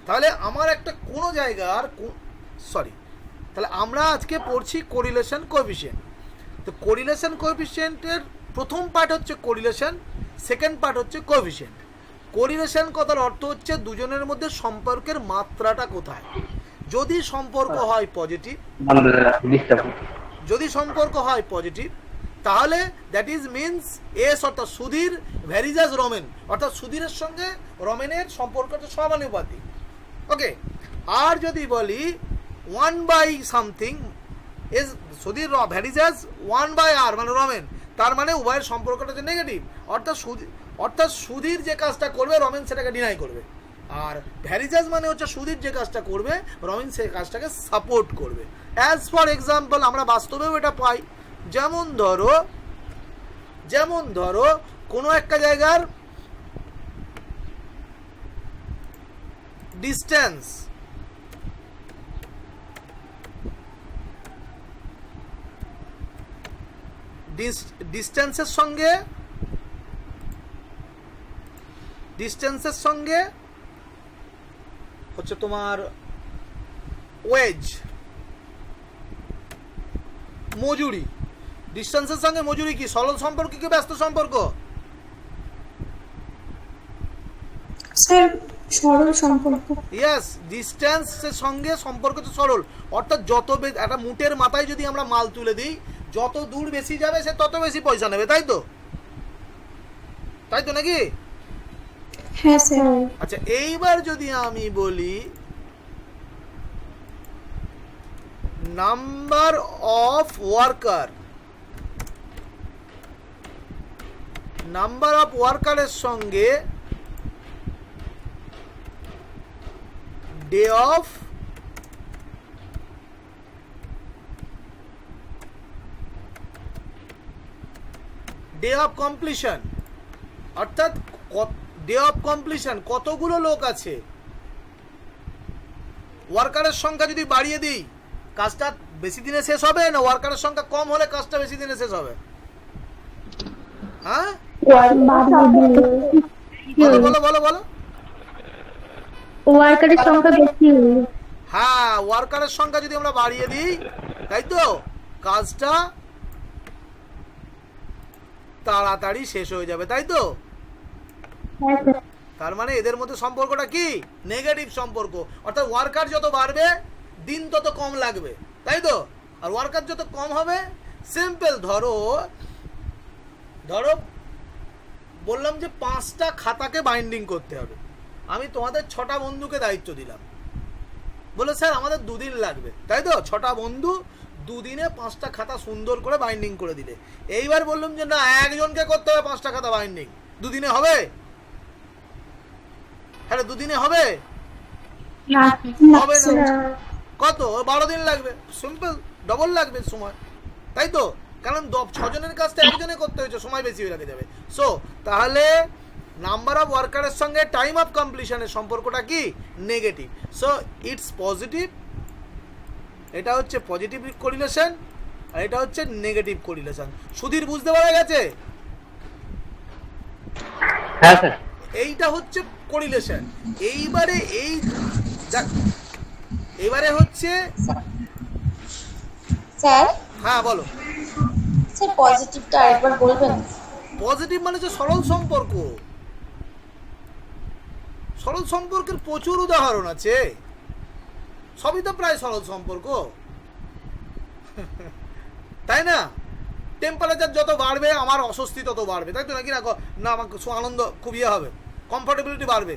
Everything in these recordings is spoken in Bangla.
তাহলে আমার একটা কোনো জায়গার সরি, তাহলে আমরা আজকে পড়ছি কোরিলেশন কোএফিসিয়েন্ট। তো কোরিলেশন কোএফিসিয়েন্টের প্রথম পার্ট হচ্ছে কোরিলেশন, সেকেন্ড পার্ট হচ্ছে কোএফিসিয়েন্ট। কোরিলেশন কথার অর্থ হচ্ছে দুজনের মধ্যে সম্পর্কের মাত্রাটা কোথায়। যদি সম্পর্ক হয় পজিটিভ, যদি সম্পর্ক হয় পজিটিভ, তাহলে দ্যাট ইজ মিনস এস অর্থাৎ সুধীর ভ্যারিজাস রমেন, অর্থাৎ সুধীরের সঙ্গে রমেনের সম্পর্কটা সমানুপাতিক। ওকে, আর যদি বলি 1/something is Sudhir varies as 1/r মানে রমেন, তার মানে উভয়ের সম্পর্কটা হচ্ছে নেগেটিভ, অর্থাৎ সুধীর যে কাজটা করবে রমেন সেটাকে ডিনাই করবে, আর ভ্যারিজাস মানে হচ্ছে সুধীর যে কাজটা করবে রমেন সেই কাজটাকে সাপোর্ট করবে। অ্যাজ ফর এক্সাম্পল আমরা বাস্তবেও এটা পাই। যেমন ধরো কোনো একটা জায়গার ডিস্টেন্স, ডিস্টেন্সের সঙ্গে হচ্ছে তোমার ওয়েজ, মজুরি। ডিস্টেন্সের সঙ্গে মজুরি কি সরল সম্পর্ক কি ব্যস্ত সম্পর্ক? স্যার সরল সম্পর্ক। ইয়েস, ডিস্টেন্সের সঙ্গে সম্পর্ক তো সরল, অর্থাৎ যত একটা মুটের মাথায় যদি আমরা মাল তুলে দিই, যত দূর বেশি যাবে সে তত বেশি পয়সা নেবে, তাই তো নাকি? হ্যাঁ স্যার। আচ্ছা, এইবার যদি আমি বলি নাম্বার অফ ওয়ার্কারের সঙ্গে ডে অফ কমপ্লিশন, অর্থাৎ ডে অফ কমপ্লিশন কতগুলো লোক আছে, ওয়ার্কারের সংখ্যা যদি বাড়িয়ে দিই কাজটা বেশি দিনে শেষ হবে, না ওয়ার্কারের সংখ্যা কম হলে কাজটা বেশি দিনে শেষ হবে? হ্যাঁ বলো। ওয়ার্কারের সংখ্যা বেশি হবে। হ্যাঁ, ওয়ার্কারের সংখ্যা যদি আমরা বাড়িয়ে দিই, তাই তো কাজটা তাড়াতাড়ি শেষ হয়ে যাবে, তাই তো? তার মানে এদের মধ্যে সম্পর্কটা কি? নেগেটিভ সম্পর্ক, অর্থাৎ ওয়ার্কার যত বাড়বে দিন তত কম লাগবে, তাই তো? আর ওয়ার্কার যত কম হবে, সিম্পল ধরো বললাম যে 5টা খাতাকে বাইন্ডিং করতে হবে, আমি তোমাদের 6টা বন্ধুকে দায়িত্ব দিলাম, বলে স্যার আমাদের 2 দিন লাগবে, তাই তো? 6টা বন্ধু 2 দিনে 5টা খাতা সুন্দর করে বাইন্ডিং করে দিলে। এইবার বললাম যে না, একজনকে করতে হবে 5টা খাতা বাইন্ডিং, 2 দিনে হবে? হ্যাঁ, 2 দিনে হবে? হবে না। কত? 12 দিন লাগবে, সিম্পল ডবল লাগবে সময়, তাই তো? কারণ 6 জনের কাজটা একজনে করতে হয়েছে, সময় বেশি হয়ে লাগে যাবে। সো তাহলে নাম্বার অফ ওয়ার্কারের সঙ্গে টাইম অফ কমপ্লিশনের সম্পর্কটা কি? নেগেটিভ। সো ইটস পজিটিভ, এটা হচ্ছে পজিটিভ কোরিলেশন, আর এটা হচ্ছে নেগেটিভ কোরিলেশন। সুধীর বুঝতে পারা গেছে? হ্যাঁ স্যার। এইটা হচ্ছে কোরিলেশন। এইবারে হচ্ছে স্যার। হ্যাঁ বলো স্যার পজিটিভটা আরেকবার বলবেন? পজিটিভ মানে হচ্ছে সরল সম্পর্ক। সরল সম্পর্কের প্রচুর উদাহরণ আছে, সবই তো প্রায় সরল সম্পর্ক, তাই না? টেম্পারেচার যত বাড়বে আমার অস্বস্তি তত বাড়বে, তাই তো নাকি? না আমার আনন্দ খুব ইয়ে হবে, কমফোর্টেবিলিটি বাড়বে।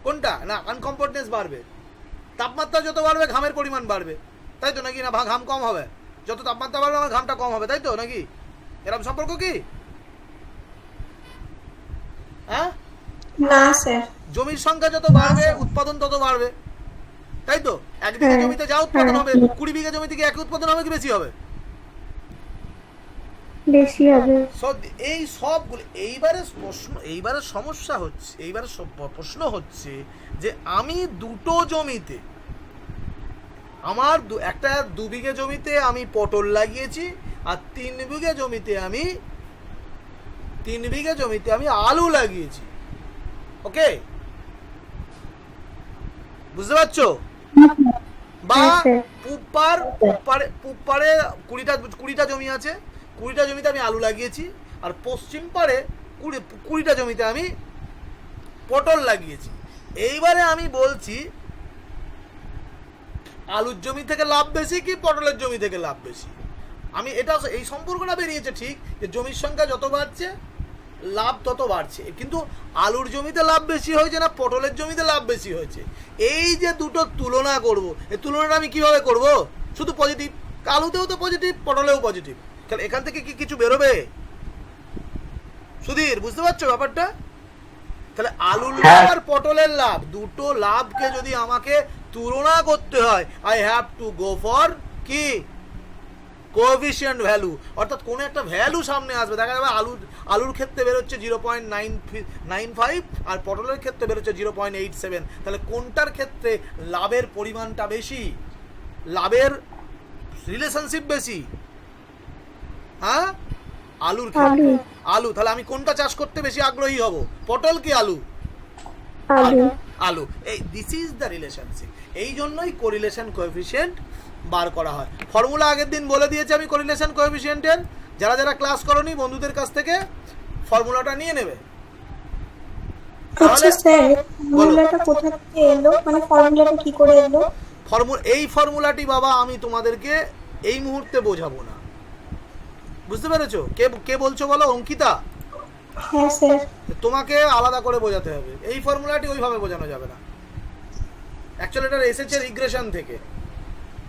কোনটা? না আনকমফোর্টনেস বাড়বে। তাপমাত্রা যত বাড়বে ঘামের পরিমাণ বাড়বে, তাই তো নাকি? না ঘাম কম হবে, যত তাপমাত্রা বাড়বে আমার ঘামটা কম হবে, তাই তো নাকি? এরকম সম্পর্ক কি? হ্যাঁ না স্যার। জমির সংখ্যা যত বাড়বে উৎপাদন তত বাড়বে, তাই তো? 1 বিঘা জমিতে যা উৎপাদন হবে 20 বিঘা জমিতে কি একই উৎপাদন হবে কি বেশি হবে? বেশি হবে। এই সবগুলো এইবারে সমস্যা হচ্ছে, এইবারে প্রশ্ন হচ্ছে যে আমি দুটো জমিতে, আমার একটা 2 বিঘা জমিতে আমি পটল লাগিয়েছি, আর 3 বিঘা জমিতে আমি আলু লাগিয়েছি। ওকে, বুঝতে পারছো? বা হ্যাঁ, স্যার। পূব পারে 20টা জমি আছে, 20টা জমিতে আমি আলু লাগিয়েছি, আর পশ্চিম পারে 20টা জমিতে আমি পটল লাগিয়েছি। এইবারে আমি বলছি আলুর জমি থেকে লাভ বেশি কি পটলের জমি থেকে লাভ বেশি? আমি এটা এই সম্পর্কটা বেরিয়েছে ঠিক যে জমির সংখ্যা যত বাড়ছে লাভ তত বাড়ছে, কিন্তু আলুর জমিতে লাভ বেশি হয়েছে না পটলের জমিতে লাভ বেশি হয়েছে, এই যে দুটো তুলনা করব, এই তুলনাটা আমি কিভাবে করব? শুধু পজিটিভ, আলুতেও তো পজিটিভ পটলেও পজিটিভ, তাহলে এখান থেকে কি কিছু বেরোবে? সুধীর, বুঝতে পারছো ব্যাপারটা? তাহলে আলুর লাভ আর পটলের লাভ, দুটো লাভকে যদি আমাকে তুলনা করতে হয়, I have to go for কি কোএফিশিয়েন্ট ভ্যালু, অর্থাৎ কোনো একটা ভ্যালু সামনে আসবে। দেখা যাবে আলুর ক্ষেত্রে বেরোচ্ছে 0.95 আর পটলের ক্ষেত্রে বেরোচ্ছে 0.87, তাহলে কোনটার ক্ষেত্রে লাভের পরিমাণটা বেশি, লাভের রিলেশনশিপ বেশি? হ্যাঁ, আলুর ক্ষেত্রে আলু। তাহলে আমি কোনটা চাষ করতে বেশি আগ্রহী হব, পটল কি আলু? আলু। এই দিস ইজ দ্য রিলেশনশিপ। এই জন্যই কোরিলেশন কোএফিশিয়েন্ট বার করা হয়। ফর্মুলা আগের দিন বলে দিয়েছি আমি কোরিলেশন কোএফিশিয়েন্টের, যারা যারা ক্লাস করনি বন্ধুদের কাছ থেকে ফর্মুলাটা নিয়ে নেবে। আচ্ছা স্যার, ফর্মুলাটা কোথা থেকে এলো, মানে ফর্মুলাটা কি করে এলো? এই ফর্মুলাটি বাবা আমি তোমাদেরকে এই মুহূর্তে বোঝাবো না, বুঝতে পেরেছো? কে বলছো বলো? অঙ্কিতা? হ্যাঁ স্যার। তোমাকে আলাদা করে বোঝাতে হবে, এই ফর্মুলাটি ওইভাবে বোঝানো যাবে না। অ্যাকচুয়ালি এটা এসেছে রিগ্রেশন থেকে,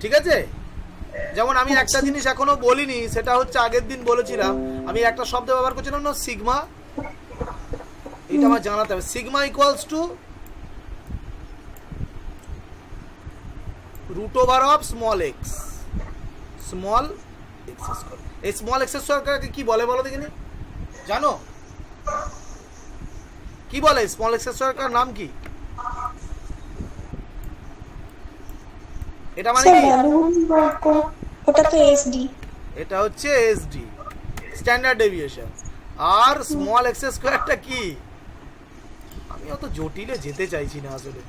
ঠিক আছে? যেমন আমি একটা জিনিস এখনো বলিনি, সেটা হচ্ছে আগের দিন বলেছিলাম, আমি একটা শব্দ ব্যবহার করছিলাম না, সিগমা। এটা আমার জানাতে হবে। Sigma equals to root over of small X square. এই স্মল এক্স স্কয়ারকে কি বলে বলো দেখিনি? জানো কি বলে স্মল এক্স স্কয়ার? নাম কি এটা? মানে কি? ওটা তো এসডি। এটা হচ্ছে এসডি, স্ট্যান্ডার্ড ডেভিয়েশন। আর স্মল এক্স স্কয়ারটা কি? আমি অত জটিলে যেতে চাইছি না আসলে,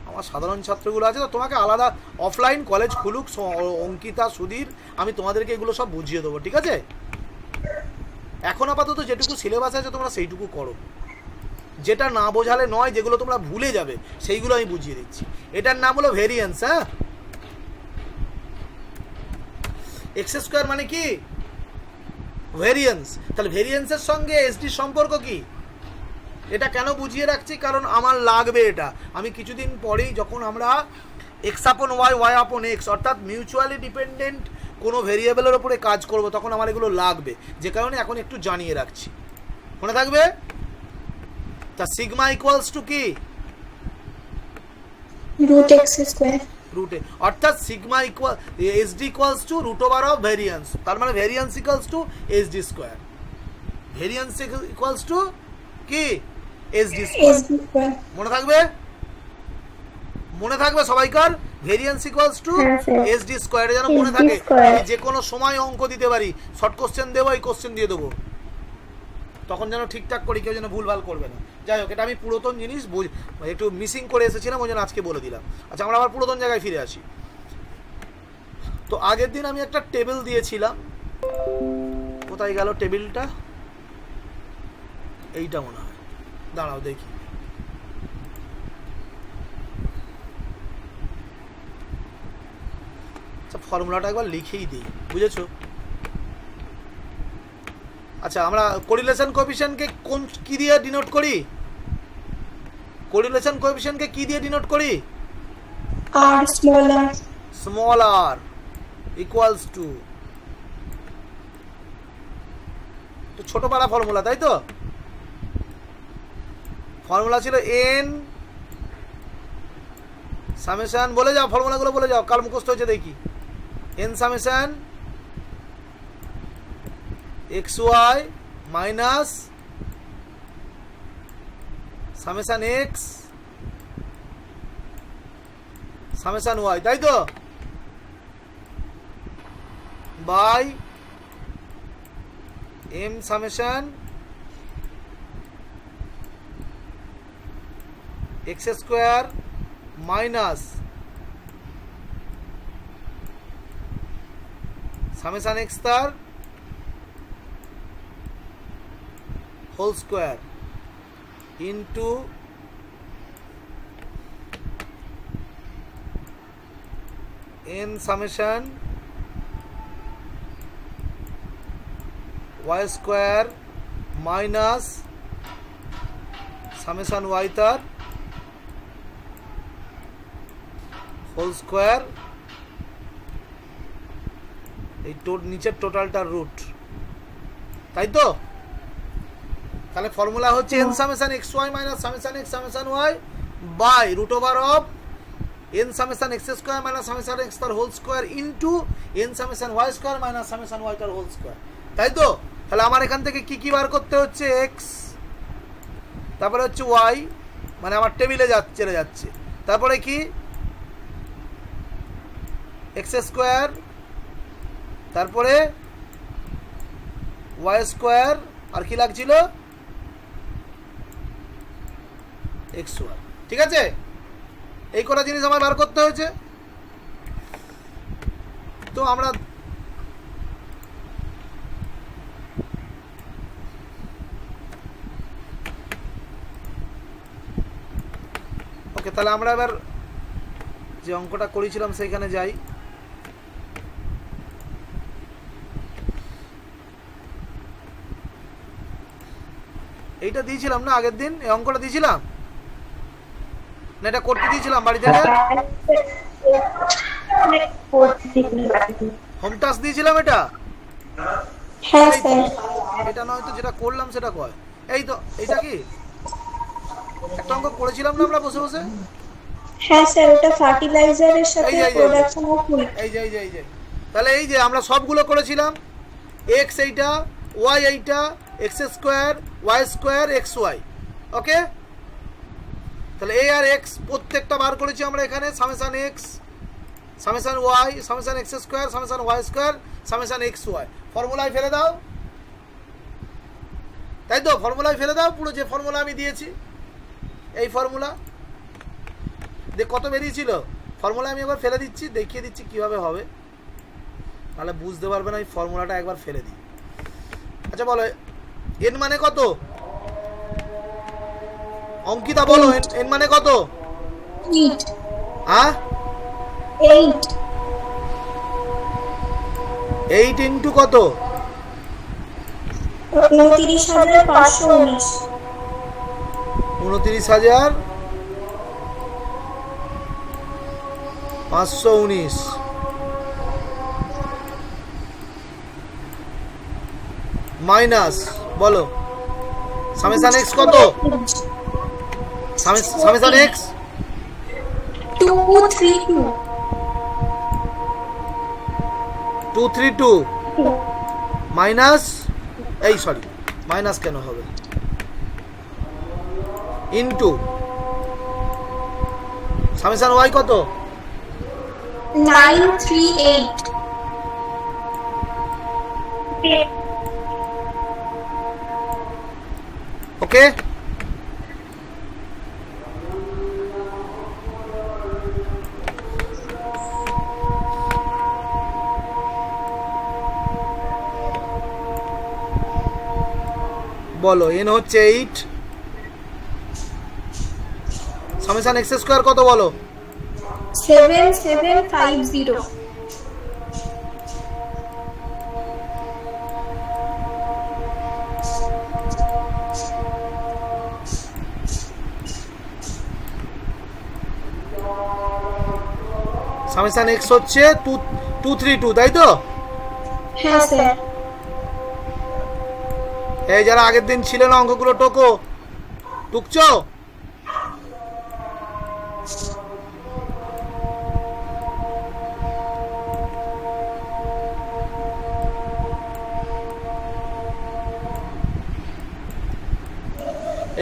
আমার সাধারণ ছাত্রগুলো আছে তো, তোমাকে আলাদা অফলাইন কলেজ খুলুক অঙ্কিতা, সুধীর, আমি তোমাদেরকে এগুলো সব বুঝিয়ে দেবো, ঠিক আছে? এখন আপাতত যেটুকু সিলেবাস আছে তোমরা সেইটুকু করো, যেটা না বোঝালে নয়, যেগুলো তোমরা ভুলে যাবে সেইগুলো আমি বুঝিয়ে দিচ্ছি। এটার নাম হলো ভেরিয়েন্স। হ্যাঁ, এক্স স্কয়ার মানে কি? ভেরিয়েন্স। তাহলে ভেরিয়েন্সের সঙ্গে এসডি সম্পর্ক কি? এটা কেন বুঝিয়ে রাখছি? কারণ আমার লাগবে এটা। আমি কিছুদিন পরেই যখন আমরা এক্স আপন ওয়াই, ওয়াই আপন এক্স, অর্থাৎ মিউচুয়ালি ডিপেন্ডেন্ট কোনো ভেরিয়েবলের ওপরে কাজ করব, তখন আমার এগুলো লাগবে, যে কারণে এখন একটু জানিয়ে রাখছি, মনে থাকবে? তা সিগমা ইকুয়ালস টু কি? Root x square. রুটে, অর্থাৎ sigma equal SD equals to root over of variance, তার মানে variance equals to SD square. Variance equals to কি? SD square. মনে থাকবে? মনে থাকবে সবাইকার? Variance equals to SD square, যেন মনে থাকে। আমি যে কোনো সময় অঙ্ক দিতে পারি, শর্ট কোশ্চেন দেবো, এই কোশ্চেন দিয়ে দেবো, তখন যেন ঠিকঠাক করি, কেউ যেন ভুলভাল করবে না। যাই হোক, এটা আমি পুরাতন জিনিস একটু মিসিং করে এসেছিলাম, ওই জন্য আজকে বলে দিলাম। আচ্ছা, আমরা আবার পুরাতন জায়গায় ফিরে আসি। তো আগের দিন আমি একটা টেবিল দিয়েছিলাম, কোথায় গেল টেবিলটা? এইটা মনে হয়, দাঁড়াও দেখি। আচ্ছা, ফর্মুলাটা একবার লিখেই দিই, বুঝেছো? আচ্ছা, আমরা কোরিলেশন কোএফিশিয়েন্টকে কি দিয়ে ডিনোট করি? কোরিলেশন কোএফিশিয়েন্টকে কি দিয়ে ডিনোট করি? আর স্মল আর ইকুয়ালস টু, তো ছোট পাড়া ফর্মুলা, তাই তো? ফর্মুলা ছিল এন সামেশন, বলে যাও ফর্মুলাগুলো, বলে যাও, কাল মুখস্থ হয়েছে দেখি। N summation x Y minus summation X summation Y, তাই তো? By M summation X square minus summation X স্টার whole square into n summation y square minus summation y তার হোল স্কোয়ার এই নিচের টোটালটার রুট, তাই তো? তাহলে ফর্মুলা হচ্ছে n summation xy minus summation x summation y by root over of n summation x square minus summation x তার whole square into n summation y square minus summation y তার হোল স্কোয়ার, তাই তো? তাহলে আমার এখান থেকে কি কি বার করতে হচ্ছে? x, তারপরে হচ্ছে y, মানে আমার টেবিলে চলে যাচ্ছে, তারপরে কি x স্কোয়ার, তারপরে y স্কোয়ার, আর কি লাগছিল xy, ঠিক আছে? এই কটা জিনিস আমার বার করতে হয়েছে। তো আমরা ওকে, তাহলে আমরা এবার যে অঙ্কটা করেছিলাম সেইখানে যাই। এইটা দিয়েছিলাম না আগের দিন? এই অঙ্কটা দিয়েছিলাম না? এটা করতে দিয়েছিলাম বাড়ি থেকে, হোম টাস্ক দিয়েছিলাম এটা। হ্যাঁ স্যার। এটা নয় তো, যেটা করলাম সেটা কয়। এই তো, এইটা কি একটা অঙ্ক করেছিলাম না আমরা বসে বসে? হ্যাঁ স্যার, ওটা ফার্টিলাইজারের সাথে প্রোডাকশন অফ হুইট। এই যে তাহলে এই যে আমরা সবগুলো করেছিলাম, x এইটা, y এইটা, x square, y square, x y. Okay, তাহলে a আর x প্রত্যেকটা বার করেছি আমরা এখানে। Summation x, summation y, summation x square, summation y square, summation x y. ফর্মুলায় ফেলে দাও, তাই তো? ফর্মুলায় ফেলে দাও পুরো যে ফর্মুলা আমি দিয়েছি, এই ফর্মুলা দেখ কত বেরিয়েছিল। ফর্মুলা আমি একবার ফেলে দিচ্ছি, দেখিয়ে দিচ্ছি কিভাবে হবে, তাহলে বুঝতে পারবে না। এই ফর্মুলাটা একবার ফেলে দিই। আচ্ছা বলো, n মানে কত? অঙ্কিতা বলো, n মানে কত? 8। হ্যাঁ, 8। 8 ইন্টু কত? 29,519। 29,519 মাইনাস, বলো সামেশন এক্স কত? Summation x 232। 232 মাইনাস, এই সরি মাইনাস কেন হবে, ইন্টু সামেশন ওয়াই কত? 938। ওকে, বলো n হচ্ছে 8, সামেশন এক্স স্কোয়ার কত বলো? 7750। সামেশন এক্স হচ্ছে 232, তাই তো? হ্যাঁ স্যার। এই যারা আগের দিন ছিল না অঙ্কগুলো টোকো, টুকছো?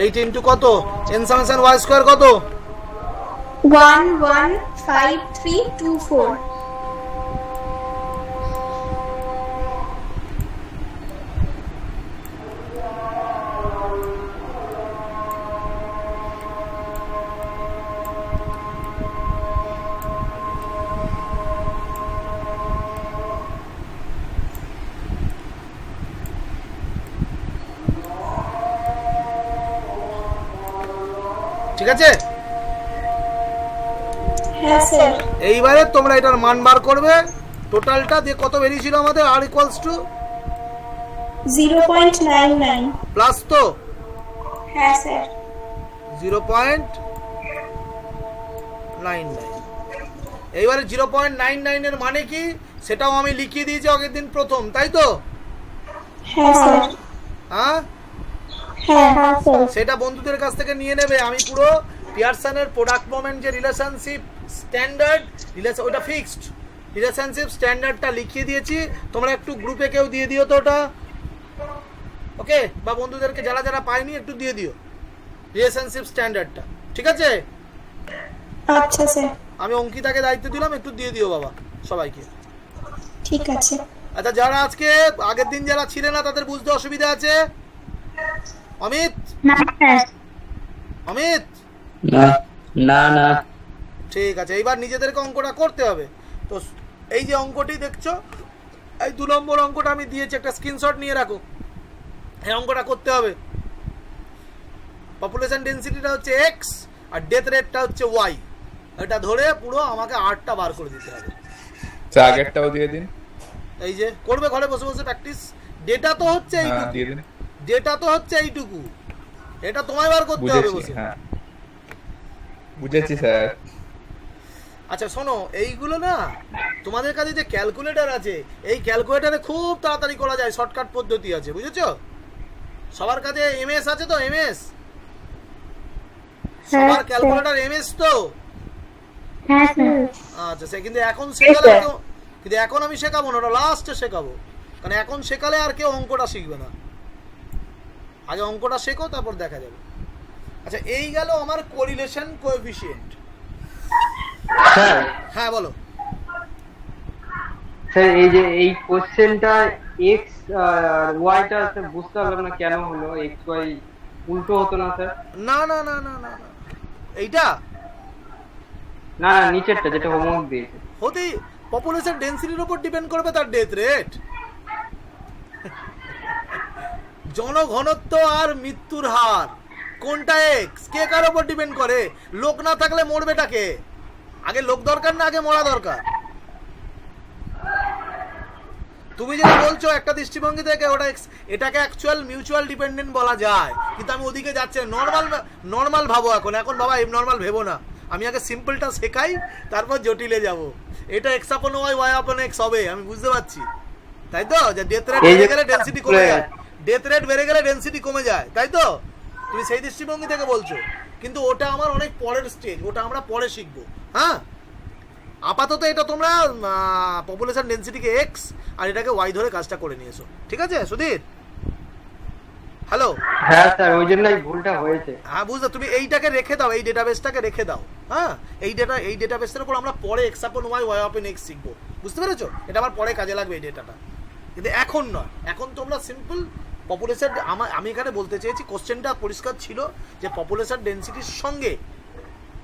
এইট ইন্টু কত? এন সামেশন ওয়াই স্কোয়ার কত? 115324। ঠিক আছে? হ্যাঁ স্যার। এইবারে তোমরা এটার মান বার করবে, টোটালটা দিয়ে কত বেরিয়েছিল আমাদের, আর ইকুয়ালস টু 0.99। প্লাস তো হ্যাঁ স্যার। 0.99। এইবারে 0.99 এর মানে কি সেটাও আমি লিখিয়ে দিয়েছি আগের দিন প্রথম, তাই তো? হ্যাঁ স্যার। হ্যাঁ, হ্যাঁ স্যার। সেটা বন্ধুদের কাছ থেকে নিয়ে নেবে। আমি পুরো পিয়ারসনের প্রোডাক্ট মোমেন্ট যে রিলেশনশিপ স্ট্যান্ডার্ড ওটা ফিক্সড রিলেশনশিপ স্ট্যান্ডার্ডটা লিখিয়ে দিয়েছি, তোমরা একটু গ্রুপে কেউ দিয়ে দিও তো ওটা, ওকে? বা বন্ধুদেরকে যারা যারা পায়নি একটু দিয়ে দিও রিলেশনশিপ স্ট্যান্ডার্ডটা, ঠিক আছে? আচ্ছা স্যার। আমি অঙ্কিতাকে দায়িত্ব দিলাম, একটু দিয়ে দিও বাবা সবাইকে। ঠিক আছে। আচ্ছা, যারা আজকে আগের দিন যারা ছিলেন না তাদের বুঝতে অসুবিধা আছে? অমিত, অমিত, না না, ঠিক আছে। এইবার নিজেদেরকে অঙ্কটা করতে হবে। তো এই যে অঙ্কটি দেখছো, এই 2 নম্বর অঙ্কটা আমি দিয়েছি, একটা স্ক্রিনশট নিয়ে রাখো। এই অঙ্কটা করতে হবে। পপুলেশন ডেনসিটিটা হচ্ছে এক্স আর ডেথ রেটটা হচ্ছে ওয়াই। এটা ধরে পুরো আমাকে 8টা বার করে দিতে হবে। আগেরটাও দিয়ে দিন। এই যে করবে ঘরে বসে বসে প্র্যাকটিস। ডেটা তো হচ্ছে এইটুকু, দিয়ে দিন। ডেটা তো হচ্ছে এইটুকু, এটা তোমায় বার করতে হবে বসে। হ্যাঁ বুঝেছি স্যার। আচ্ছা শোনো, এইগুলো না তোমাদের কাছে যে ক্যালকুলেটর আছে, এই ক্যালকুলেটরে খুব তাড়াতাড়ি করা যায়, শর্টকাট পদ্ধতি আছে, বুঝেছো? সবার কাছে এমএস আছে তো? এমএস সবার ক্যালকুলেটর এমএস তো? হ্যাঁ স্যার। আচ্ছা, সে কিন্তু এখন শেখালে কিন্তু এখন আমি শেখাবো না, ওটা লাস্টে শেখাবো, কারণ এখন শেখালে আর কেউ অঙ্কটা শিখবে না। আগে অঙ্কটা শেখো, তারপর দেখা যাবে। আচ্ছা, এই গেল আমার কোরিলেশন কোএফিসিয়েন্ট। স্যার, হ্যাঁ বলো। স্যার এই যে এই কোশ্চেনটা এক্স আর ওয়াইটা বুঝতে পারলাম না কেন হলো, এক্স ওয়াই উল্টো হতো না স্যার? না না না না না না, এইটা না না, নিচেরটা যেটা হোমওয়ার্ক দিয়েছে। হতেই পপুলেশন ডেনসিটির উপর ডিপেন্ড করবে তার ডেথ রেট। জনঘনত্ব আর মৃত্যুর হার কোনটা এক্স, কে কার উপর ডিপেন্ড করে? লোক না থাকলে মরবেটা কে? আগে লোক দরকার না আগে মরা দরকার? তুমি যেটা বলছো একটা দৃষ্টিভঙ্গি থেকে ওটা এটাকে অ্যাকচুয়াল মিউচুয়াল ডিপেন্ডেন্ট বলা যায়, কিন্তু আমি ওদিকে যাচ্ছি না। নর্মাল ভাবো এখন বাবা, নর্মাল ভেবো না। আমি আগে সিম্পলটা শেখাই, তারপর জটিলে যাব। এটা এক্স আপন ওয়াই, ওয়াই আপন এক্স হবে, আমি বুঝতে পারছি, তাই তো? যে ডেথ রেট বেড়ে গেলে ডেনসিটি কমে যায়, ডেথ রেট বেড়ে গেলে ডেনসিটি কমে যায়, তাই তো? তুমি সেই দৃষ্টিভঙ্গি থেকে বলছো, কিন্তু ওটা আমার অনেক পরের স্টেজ, ওটা আমরা পরে শিখবো। হ্যাঁ, আপাতত এটা তোমরা পপুলেশন ডেনসিটিকে এক্স আর এটাকে ওয়াই ধরে কাজটা করে নিয়েছো, ঠিক আছে সুধীর? হ্যালো। হ্যাঁ স্যার, ওই জন্যই ভুলটা হয়েছে। হ্যাঁ বুঝলে, তুমি এইটাকে রেখে দাও, এই ডেটাবেসটাকে রেখে দাও। হ্যাঁ, এই ডেটাবেসের উপর আমরা পরে এক্স আপন ওয়াই, ওয়াই আপন এক্স শিখবো, বুঝতে পেরেছো? এটা আমার পরে কাজে লাগবে এই ডেটাটা, কিন্তু এখন নয়। এখন তোমরা সিম্পল পপুলেশন, আমি এখানে বলতে চেয়েছি, কোশ্চেনটা পরিষ্কার ছিল যে পপুলেশন ডেনসিটির সঙ্গে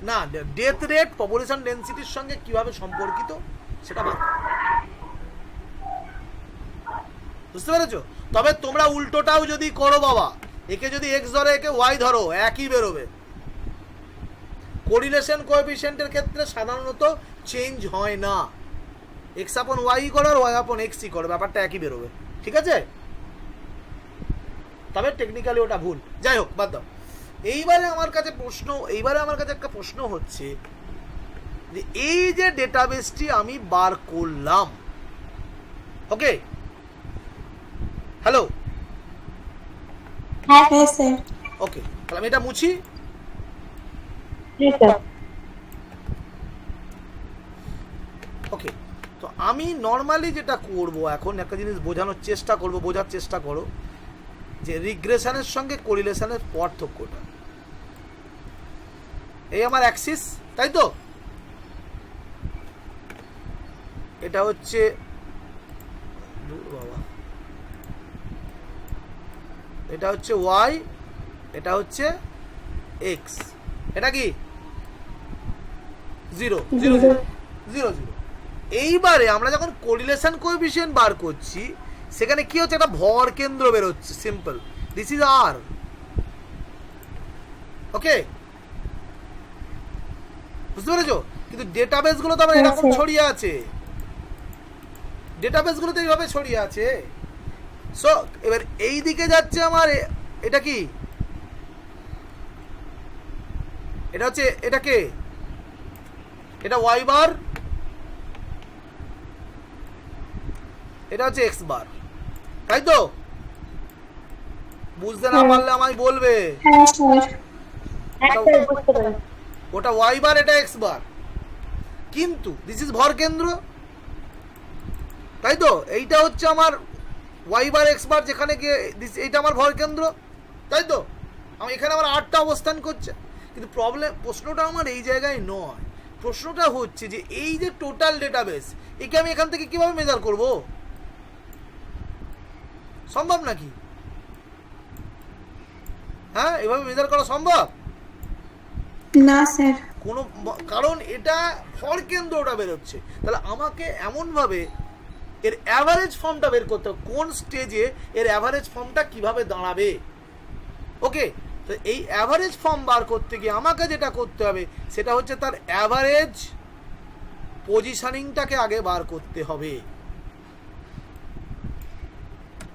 না ডেথ রেট পপুলেশন ডেনসিটির সঙ্গে কিভাবে সম্পর্কিত সেটা বুঝতে পেরেছো? তবে তোমরা উল্টোটাও যদি করো বাবা, একে যদি এক্স ধরো একে ওয়াই ধরো, একই বেরোবে। কোরিলেশন কোএফিসিয়েন্টের ক্ষেত্রে সাধারণত চেঞ্জ হয় না, এক্স আপন ওয়াই করো আর ওয়াই আপন এক্সই করো, ব্যাপারটা একই বেরোবে, ঠিক আছে? তবে টেকনিক্যালি ওটা ভুল, যাই হোক বাদ দাও। এইবারে আমার কাছে একটা প্রশ্ন হচ্ছে যে এই যে ডেটাবেসটি আমি বার করলাম, ওকে? হ্যালো। হ্যাঁ স্যার। ওকে, তাহলে আমি এটা মুছি। ওকে, তো আমি নর্মালি যেটা করব, এখন একটা জিনিস বোঝার চেষ্টা করো যে রিগ্রেশনের সঙ্গে কোরিলেশনের পার্থক্যটা। এই আমার অ্যাক্সিস, তাই তো? এটা হচ্ছে বাবা, এটা হচ্ছে ওয়াই, এটা হচ্ছে এক্স, এটা কি 0 0 0 0 0। এইবারে আমরা যখন কোরিলেশন কোএফিসিয়েন্ট বার করছি, সেখানে কি হচ্ছে, একটা ভর কেন্দ্র বেরোচ্ছে, সিম্পল, দিস ইজ আর, ওকে? বুঝতে পেরেছো? কিন্তু ডেটাবেস গুলো তো আমার এরকম ছড়িয়ে আছে, ডেটাবেস গুলো তো এইভাবে ছড়িয়ে আছে। সো এবার এই দিকে যাচ্ছে আমার এটা কি, এটা হচ্ছে, এটা কে, এটা ওয়াই বার, এটা হচ্ছে এক্স বার, তাই তো? বুঝতে না পারলে আমায় বলবে। হ্যাঁ স্যার, একদম বুঝতে পারি। ওটা ওয়াই বার, এটা এক্স বার, কিন্তু দিস ইজ ভর কেন্দ্র, তাই তো? এইটা হচ্ছে আমার ওয়াই বার এক্স বার, যেখানে গিয়ে এইটা আমার ভর কেন্দ্র, তাই তো? আমি এখানে আমার 8টা অবস্থান করছে, কিন্তু প্রশ্নটা আমার এই জায়গায় নয়। প্রশ্নটা হচ্ছে যে এই যে টোটাল ডেটাবেস, একে আমি এখান থেকে কিভাবে মেজার করব? সম্ভব নাকি? হ্যাঁ, এভাবে মেজার করা সম্ভব না স্যার। কোনো, কারণ এটা ভর কেন্দ্রটা বেরোচ্ছে। তাহলে আমাকে এমনভাবে এর অ্যাভারেজ ফর্মটা বের করতে হবে, কোন স্টেজে এর অ্যাভারেজ ফর্মটা কিভাবে দাঁড়াবে। ওকে, তো এই অ্যাভারেজ ফর্ম বার করতে গিয়ে আমাকে যেটা করতে হবে সেটা হচ্ছে তার অ্যাভারেজ পজিশনিংটাকে আগে বার করতে হবে।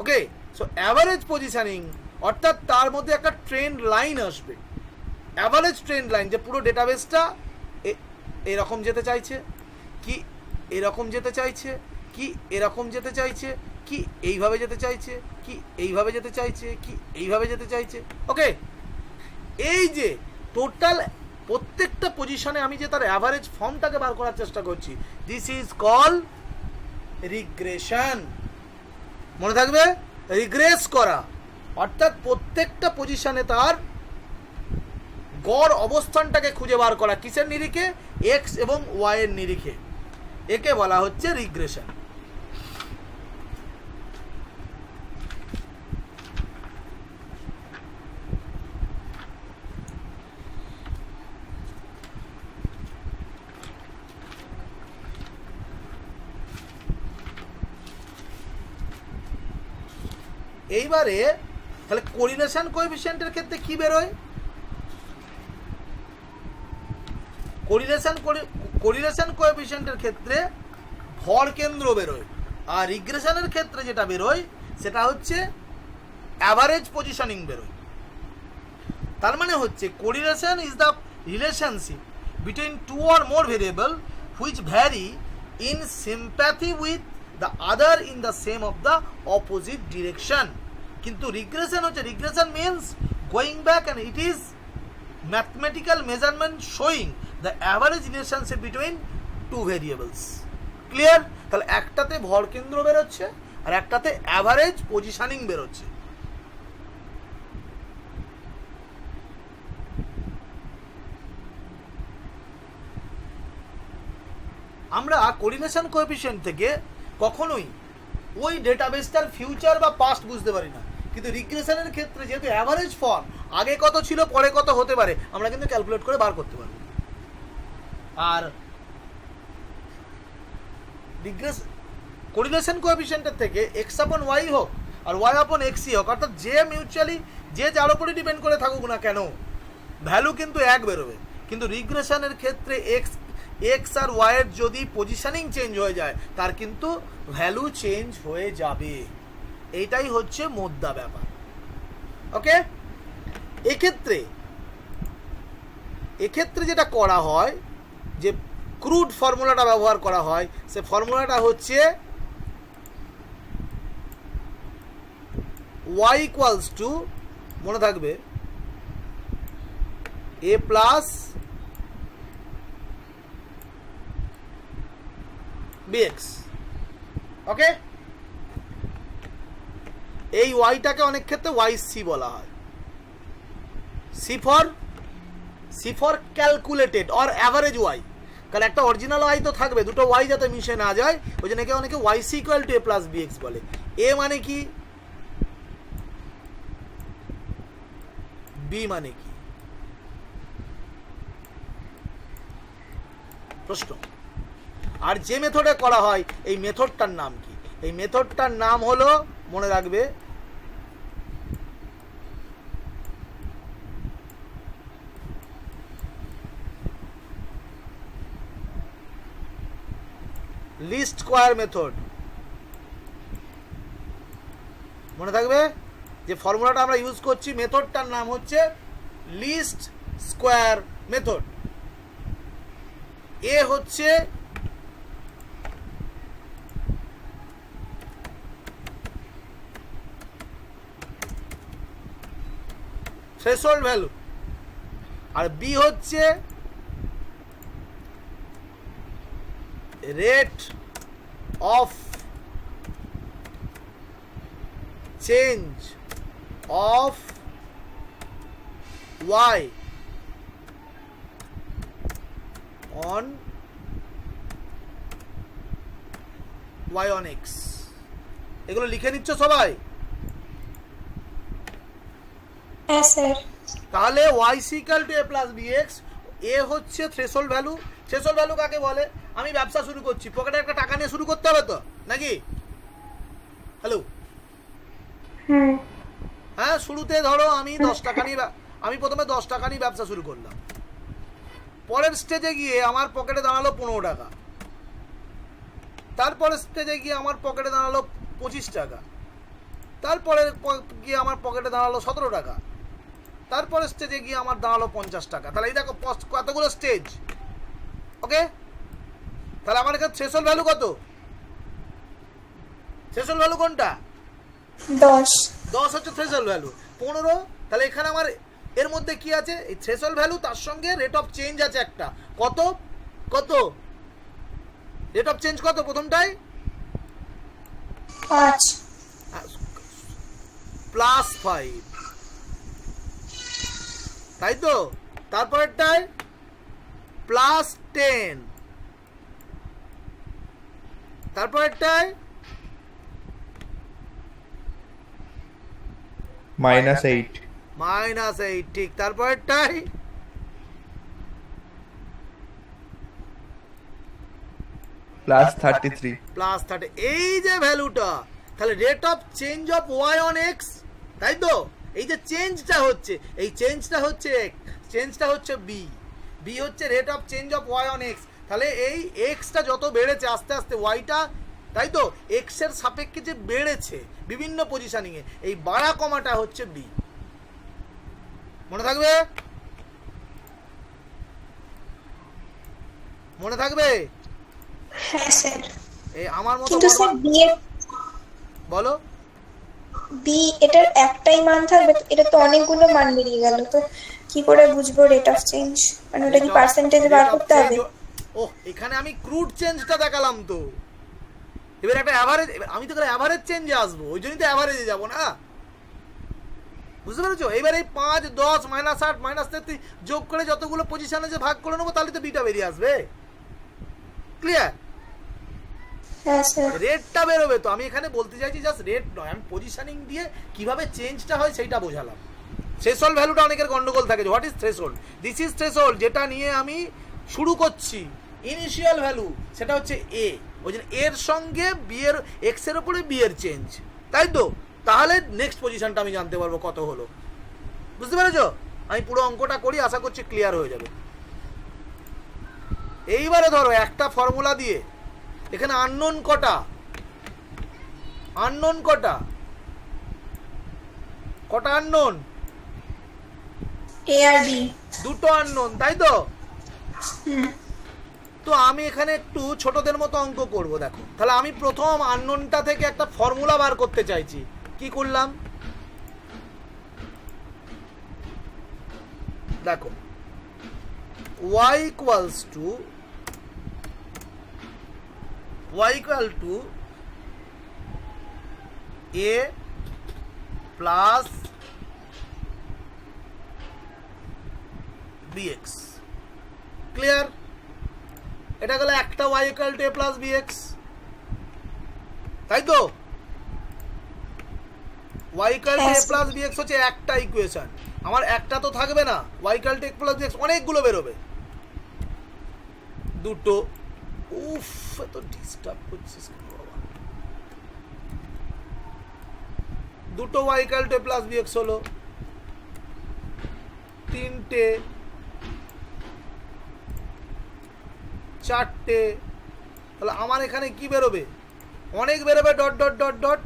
ওকে, সো অ্যাভারেজ পজিশনিং অর্থাৎ তার মধ্যে একটা ট্রেন্ড লাইন আসবে, অ্যাভারেজ ট্রেন্ড লাইন, যে পুরো ডেটাবেসটা এরকম যেতে চাইছে, কি এরকম যেতে চাইছে, কি এরকম যেতে চাইছে, কি এইভাবে যেতে চাইছে, কি এইভাবে যেতে চাইছে, কি এইভাবে যেতে চাইছে। ওকে, এই যে টোটাল প্রত্যেকটা পজিশনে আমি যে তার অ্যাভারেজ ফর্মটাকে বার করার চেষ্টা করছি, দিস ইজ কল রিগ্রেশন। মনে থাকবে, রিগ্রেস করা অর্থাৎ প্রত্যেকটা পজিশনে তার গড় অবস্থানটাকে খুঁজে বার করা, কিসের নিরিখে? এক্স এবং ওয়াই এর নিরিখে। একে বলা হচ্ছে রিগ্রেশন। এইবারে তাহলে কোরিলেশন কোএফিসিয়েন্টের ক্ষেত্রে কি বেরোয়? কোরিলেশন কোএফিসিয়েন্টের ক্ষেত্রে ভর কেন্দ্র বেরোয়, আর রিগ্রেশনের ক্ষেত্রে যেটা বেরোয় সেটা হচ্ছে অ্যাভারেজ পজিশনিং বেরোয়। তার মানে হচ্ছে correlation is the relationship between two or more variable which vary in sympathy with the other in the same of the opposite direction. কিন্তু রিগ্রেশন হচ্ছে, regression means going back and it is mathematical measurement showing the average relationship between two variables. Clear? তাহলে একটাতে ভর কেন্দ্র বেরোচ্ছে আর একটাতে অ্যাভারেজ পজিশনিং বেরোচ্ছে। আমরা কোরিলেশন কোএফিসিয়েন্ট থেকে কখনোই ওই ডেটাবেসটার ফিউচার বা পাস্ট বুঝতে পারি না, কিন্তু রিগ্রেশনের ক্ষেত্রে যেহেতু অ্যাভারেজ ফর্ম, আগে কত ছিল পরে কত হতে পারে, আমরা কিন্তু ক্যালকুলেট করে বার করতে পারবো। আর কোরিলেশন কোএফিসিয়েন্টের থেকে এক্স আপন ওয়াই হোক আর ওয়াই আপন এক্সই হোক, অর্থাৎ যে মিউচুয়ালি যে যার উপরে ডিপেন্ড করে থাকুক না কেন, ভ্যালু কিন্তু এক বেরোবে। কিন্তু রিগ্রেশনের ক্ষেত্রে এক্স আর ওয়াইয়ের যদি পজিশনিং চেঞ্জ হয়ে যায় তার কিন্তু ভ্যালু চেঞ্জ হয়ে যাবে। এইটাই হচ্ছে মোদ্দা ব্যাপার। ওকে, এক্ষেত্রে যেটা করা হয়, যে ক্রুড ফর্মুলাটা ব্যবহার করা হয়, সে ফর্মুলাটা হচ্ছে y ইকুয়ালস টু, মনে থাকবে, a প্লাস bx। ওকে, এই ওয়াইটাকে অনেক ক্ষেত্রে ওয়াই সি বলা হয়। C for calculated or average Y, কারণ একটা অরিজিনাল ওয়াই তো থাকবে, দুটো ওয়াই যাতে মিশে না যায়, ওই জন্য অনেকে Y C equal to A plus B X বলে। এ মানে কি, বি মানে কি, প্রশ্ন। আর যে মেথডে করা হয় এই মেথডটার নাম কি? এই মেথডটার নাম হলো, মনে রাখবে, লিস্ট স্কোয়ার মেথড। মনে থাকবে যে ফর্মুলাটা আমরা ইউজ করছি, মেথডটার নাম হচ্ছে লিস্ট স্কোয়ার মেথড। এ হচ্ছে থ্রেশহোল্ড ভ্যালু, আর বি হচ্ছে rate of change of Y on y on x. এগুলো লিখে নিচ্ছ সবাই? হ্যাঁ স্যার। তাহলে y equal to A plus B x, a হচ্ছে থ্রেশহোল্ড ভ্যালু। থ্রেশহোল্ড ভ্যালু কাকে বলে? আমি ব্যবসা শুরু করছি, পকেটে একটা টাকা নিয়ে শুরু করতে হবে তো, নাকি? হ্যালো, হ্যাঁ, শুরুতে ধরো আমি 10 টাকা নিয়ে, আমি প্রথমে 10 টাকা নিয়ে ব্যবসা শুরু করলাম। পরের স্টেজে গিয়ে আমার পকেটে দাঁড়ালো 15 টাকা, তারপরের স্টেজে গিয়ে আমার পকেটে দাঁড়ালো 25 টাকা, তারপরে গিয়ে আমার পকেটে দাঁড়ালো 17 টাকা, তারপরে স্টেজে গিয়ে আমার দাঁড়ালো 50 টাকা। তাহলে এই দেখো কতগুলো স্টেজ। ওকে, তাহলে আমার এখানে থ্রেশহোল্ড ভ্যালু কত? থ্রেশহোল্ড ভ্যালু কোনটা? 10। 10 হচ্ছে থ্রেশহোল্ড ভ্যালু। 15, তাহলে এখানে আমার এর মধ্যে কি আছে? এই থ্রেশহোল্ড ভ্যালু, তার সঙ্গে রেট অফ চেঞ্জ আছে একটা। কত কত রেট অফ চেঞ্জ কত? প্রথমটাই 5 +5, তাই তো? তারপরেরটায় +10, তারপরেরটায় -8 -8, ঠিক। তারপরেরটায় +33 +30। এই যে ভ্যালুটা, তাহলে rate of change of Y on X, তাই তো? এই যে চেঞ্জটা হচ্ছে, এই চেঞ্জটা হচ্ছে চেঞ্জটা হচ্ছে বি। বি হচ্ছে rate of change of Y on X. তাহলে এই এক্সটা যত বেড়েছে আস্তে আস্তে ওয়াইটা, তাই তো, এক্স এর সাপেক্ষে যে বেড়েছে বিভিন্ন পজিশনিংয়ে, এই বাড়া কমাটা হচ্ছে বি। মনে থাকবে? মনে থাকবে? হ্যাঁ স্যার। এই আমার মতো কিন্তু স্যার বি এর বলো। বি এটার একটাই মান থাকবে? এটা তো অনেকগুলো মান বেরিয়ে গেল, তো কি করে বুঝবো রেট অফ চেঞ্জ? মানে ওটা কি পার্সেন্টেজে বার করতে হবে? ও, এখানে আমি ক্রুড চেঞ্জটা দেখালাম তো। এবার একটা অ্যাভারেজ, আমি তো অ্যাভারেজ চেঞ্জে আসবো, ওই জন্যই তো অ্যাভারেজে যাবো না। বুঝতে পেরেছো? এবার এই 5, 10, -8, -33 যোগ করে যতগুলো পজিশনে যে ভাগ করে নেবো, তাহলে তো বিটা বেরিয়ে আসবে। ক্লিয়ার? হ্যাঁ স্যার। রেটটা বেরোবে তো। আমি এখানে বলতে চাইছি জাস্ট রেট নয়, আমি পজিশনিং দিয়ে কিভাবে চেঞ্জটা হয় সেইটা বোঝালাম। থ্রেশহোল্ড ভ্যালুটা অনেকের গন্ডগোল থাকে, what is threshold? This is threshold, যেটা নিয়ে আমি শুরু করছি। ইনিশিয়াল ভ্যালু সেটা হচ্ছে এ, ওই জন্য এর সঙ্গে বি এর, এক্স এর উপরে বি এর চেঞ্জ, তাই তো? তাহলে নেক্সট পজিশনটা আমি জানতে পারবো কত হলো। বুঝতে পেরেছো? আমি পুরো অঙ্কটা করি, আশা করছি ক্লিয়ার হয়ে যাবে। এইবারে ধরো একটা ফর্মুলা দিয়ে এখানে আননোন কটা? আননোন কটা? কটা আননোন? এ আর বি। দুটো আননোন, তাই তো? তো আমি এখানে একটু ছোটদের মতো অঙ্ক করব। দেখো, তাহলে আমি প্রথম আননোনটা থেকে একটা ফর্মুলা বার করতে চাইছি। কি করলাম? দেখো, y equals to a plus bx। Clear? এটা গেল একটা y equal to a plus bx, তাই তো? y equal to a plus bx হচ্ছে একটা ইকুয়েশন। আমার একটা তো থাকবে না, y equal to a plus bx অনেকগুলো বেরোবে। দুটো, উফ, এত ডিস্টার্ব করছিস বাবা। দুটো y equal to a plus bx হলো, তিনটে, চারটে, তাহলে আমার এখানে কি বেরোবে, অনেক বেরোবে, ডট ডট ডট ডট,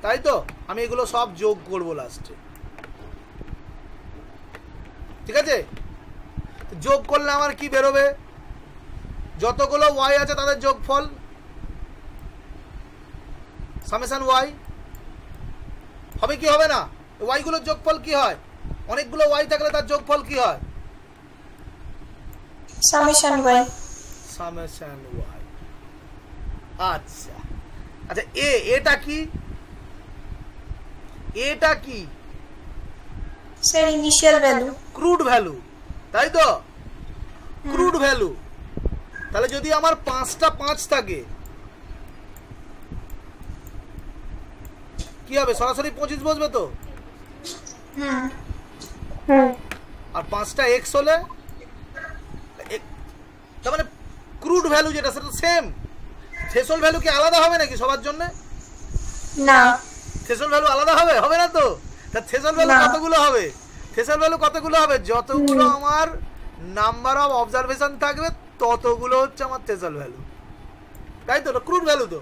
তাই তো? আমি এগুলো সব যোগ করবো লাস্টে, ঠিক আছে? যোগ করলে আমার কি বেরোবে, যতগুলো ওয়াই আছে তাদের যোগফল, সামেশন ওয়াই হবে কি হবে না? ওয়াই গুলোর যোগফল কি হয়? অনেকগুলো ওয়াই থাকলে তার যোগফল কি হয়? Summation Y. Summation Y. আচ্ছা আচ্ছা, এটা কি, এটা কি? Sir initial value. Crude value, তাই তো? Crude value. তাহলে যদি আমার 5টা 5 থাকে কি হবে, সরাসরি 25 বসবে তো? আর 5টা এক্স হলে, তার মানে ক্রুড ভ্যালু যেটা সেটা সেম। থ্রেশহোল্ড ভ্যালু কি আলাদা হবে নাকি সবার জন্য? না। থ্রেশহোল্ড ভ্যালু আলাদা হবে, হবে না তো? তা থ্রেশহোল্ড ভ্যালু না। কতগুলো হবে? থ্রেশহোল্ড ভ্যালু কতগুলো হবে? যতগুলো আমার নাম্বার অফ অবজারভেশন থাকবে ততগুলো হচ্ছে আমার থ্রেশহোল্ড ভ্যালু, তাই তো? ক্রুড ভ্যালু তো,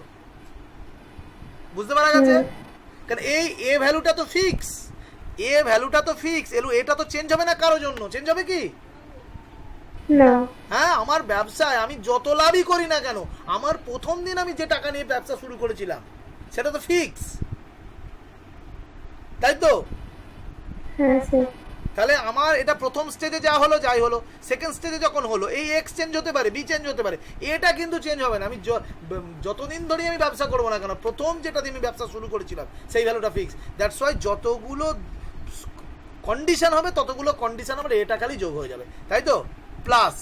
বুঝতে পারা গেছে? কারণ এই এ ভ্যালুটা তো ফিক্স, এ ভ্যালুটা তো ফিক্স, এটা তো চেঞ্জ হবে না কারোর জন্য। চেঞ্জ হবে কি? না। হ্যাঁ, আমার ব্যবসায় আমি যত লাভই করি না কেন, আমার প্রথম দিন আমি যে টাকা নিয়ে ব্যবসা শুরু করেছিলাম সেটা তো ফিক্স, তাই তো? হ্যাঁ স্যার। তাহলে আমার এটা প্রথম স্টেজে যা হলো যাই হলো, সেকেন্ড স্টেজে যখন হলো এই এক্স চেঞ্জ হতে পারে, বি চেঞ্জ হতে পারে, এটা কিন্তু চেঞ্জ হবে না। আমি যতদিন ধরে আমি ব্যবসা করবো না কেন, প্রথম যেটা দিয়ে আমি ব্যবসা শুরু করেছিলাম সেই ভ্যালুটা ফিক্স। দ্যাটস ওয়াই যতগুলো কন্ডিশন হবে ততগুলো কন্ডিশন আমার এটা খালি যোগ হয়ে যাবে, তাই তো? Plus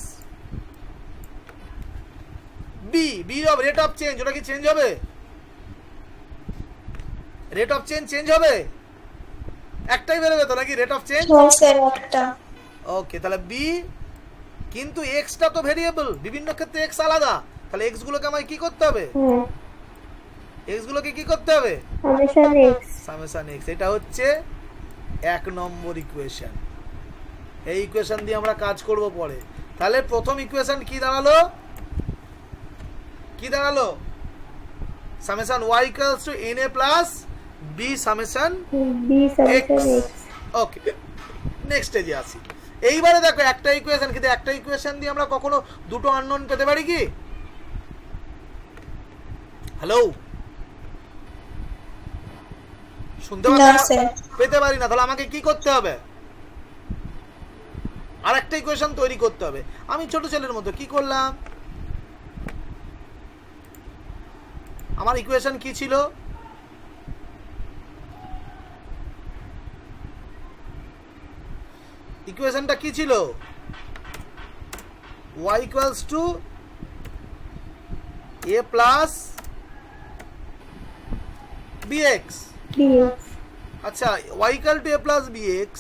B of rate of change, ওটা কি চেঞ্জ হবে? রেট অফ চেঞ্জ চেঞ্জ হবে? একটাই বেরোবে তো নাকি রেট অফ চেঞ্জ? স্যার একটা। ওকে, তাহলে বি, কিন্তু এক্সটা তো ভেরিয়েবল, বিভিন্ন ক্ষেত্রে এক্স আলাদা, তাহলে এক্স গুলোকে আমায় কি করতে হবে? এক্স গুলোকে কি করতে হবে? Summation X. Summation x. এটা হচ্ছে 1 নম্বর ইকুয়েশন। এই ইকুয়েশন দিয়ে আমরা কাজ করব পরে। তাহলে প্রথম ইকুয়েশন কি দাঁড়ালো? কি দাঁড়ালো? Summation Y equals to N A plus B summation X. Okay, next স্টেজে আসি। এইবারে দেখো একটা ইকুয়েশন, কিন্তু একটা ইকুয়েশন দিয়ে আমরা কখনো দুটো আননোন পেতে পারি কি? হ্যালো, শুনতে পাচ্ছেন? পেতে পারি না। তাহলে আমাকে কি করতে হবে? আর একটা ইকুয়েশন তৈরি করতে হবে। আমি ছোট ছেলের মতো কি করলাম, আমার ইকুয়েশন কি ছিল? ইকুয়েশনটা কি ছিল? y equals to a plus bx। আচ্ছা, y equal to a plus bx,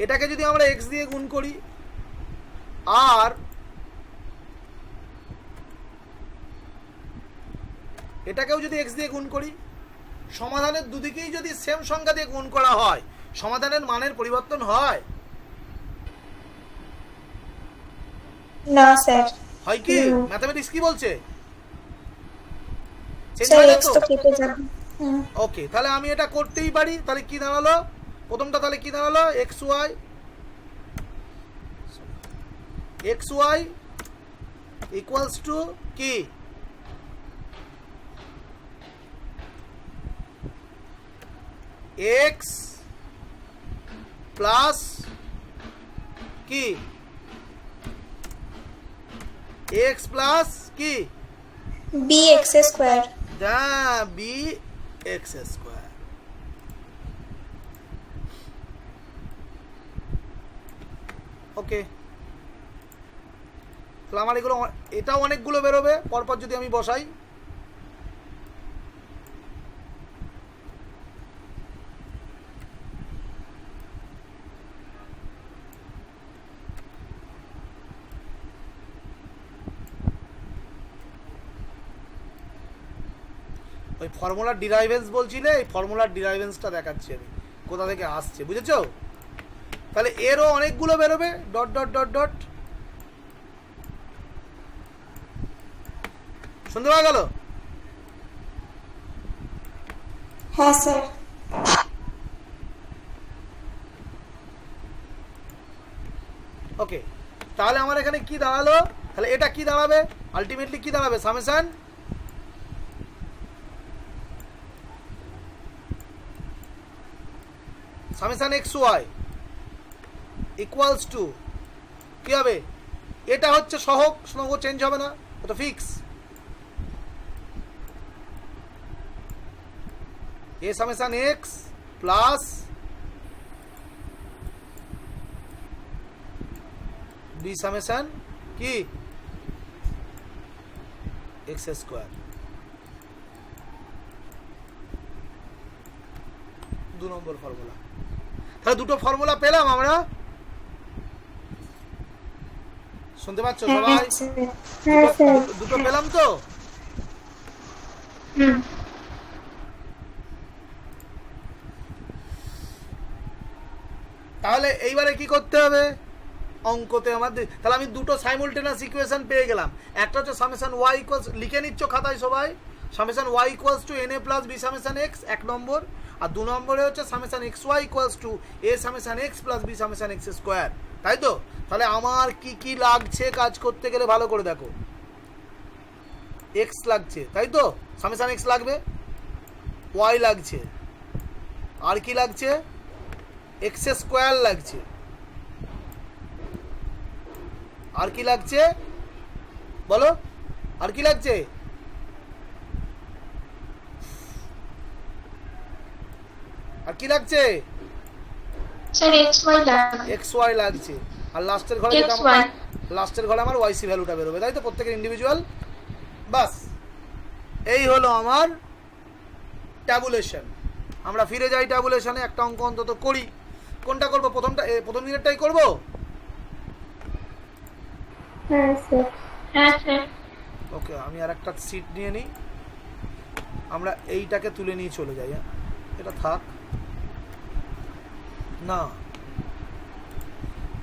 এটাকে যদি আমরা x দিয়ে গুণ করি আর এটাকেও যদি x দিয়ে গুণ করি, সমাধানের দুদিকেই যদি সেম সংখ্যা দিয়ে গুণ করা হয়, সমাধানের মানের পরিবর্তন হয়? না স্যার। হয় কি? ম্যাথমেটিক্স কি বলছে? স্যার এক্স তো কেটে যাবে। ওকে, তাহলে আমি এটা করতেই পারি। তাহলে কি দাঁড়ালো প্রথমটা? তাহলে কি দাঁড়ালো? এক্স ওয়াই ইকুয়ালস টু কি? এক্স প্লাস কি? এক্স প্লাস কি? B x square. B x square. Okay, তাহলে আমার এগুলো, এটাও অনেকগুলো বেরোবে পরপর যদি আমি বসাই। ওই ফর্মুলার ডিরাইভেন্স বলছিলে, এই ফর্মুলার ডিরাইভেন্সটা দেখাচ্ছি আমি কোথা থেকে আসছে, বুঝেছো? তাহলে এরও অনেকগুলো বেরোবে, ডট ডট ডট ডট। শুনতে পাওয়া গেল? হ্যাঁ স্যার। ওকে, তাহলে আমার এখানে কি দাঁড়ালো? তাহলে এটা কি দাঁড়াবে? আলটিমেটলি কি দাঁড়াবে? Summation x Y equals to কি হবে? এটা হচ্ছে সহগ, সহগ চেঞ্জ হবে না, এটা fix. A summation x plus B summation কি এক্স স্কোয়ার। 2 নম্বর ফর্মুলা। তাহলে দুটো ফর্মুলা পেলাম আমরা। শুনতে পাচ্ছ সবাই? হ্যাঁ স্যার। দুটো পেলাম তো? তাহলে এইবারে কি করতে হবে? অঙ্কতে আমাদের, তাহলে আমি দুটো সাইমultaneous ইকুয়েশন পেয়ে গেলাম। একটা হচ্ছে সামেশন ওয়াই ইকুয়ালস, লিখে নিচ্ছ খাতায় সবাই, summation Y equals to N A plus B summation X 1 নম্বর, আর 2 নম্বরে হচ্ছে summation x Y equals to A summation x plus B summation X square. তাই তো? তাহলে আমার কি কি লাগছে কাজ করতে গেলে ভালো করে দেখো। এক্স লাগছে, তাই তো? সামেশন এক্স লাগবে, ওয়াই লাগছে, আর কি লাগছে? এক্স স্কোয়ার লাগছে, আর কি লাগছে বলো? আর কি লাগছে? আর কি লাগছে? স্যার এক্স ওয়াই লাগছে, আর লাস্টের ঘরে আমার ওয়াইসি ভ্যালুটা বেরোবে, তাই তো? প্রত্যেকের ইন্ডিভিজুয়াল। বাস, এই হলো আমার ট্যাবুলেশন। আমরা ফিরে যাই ট্যাবুলেশনে, একটা অঙ্ক অন্তত করি। কোনটা করবো? প্রথম দিনেরটাই করবো। হ্যাঁ স্যার। ওকে, আমি আর একটা সিট নিয়ে নিই, আমরা এইটাকে তুলে নিয়ে চলে যাই। হ্যাঁ, এটা থাক না,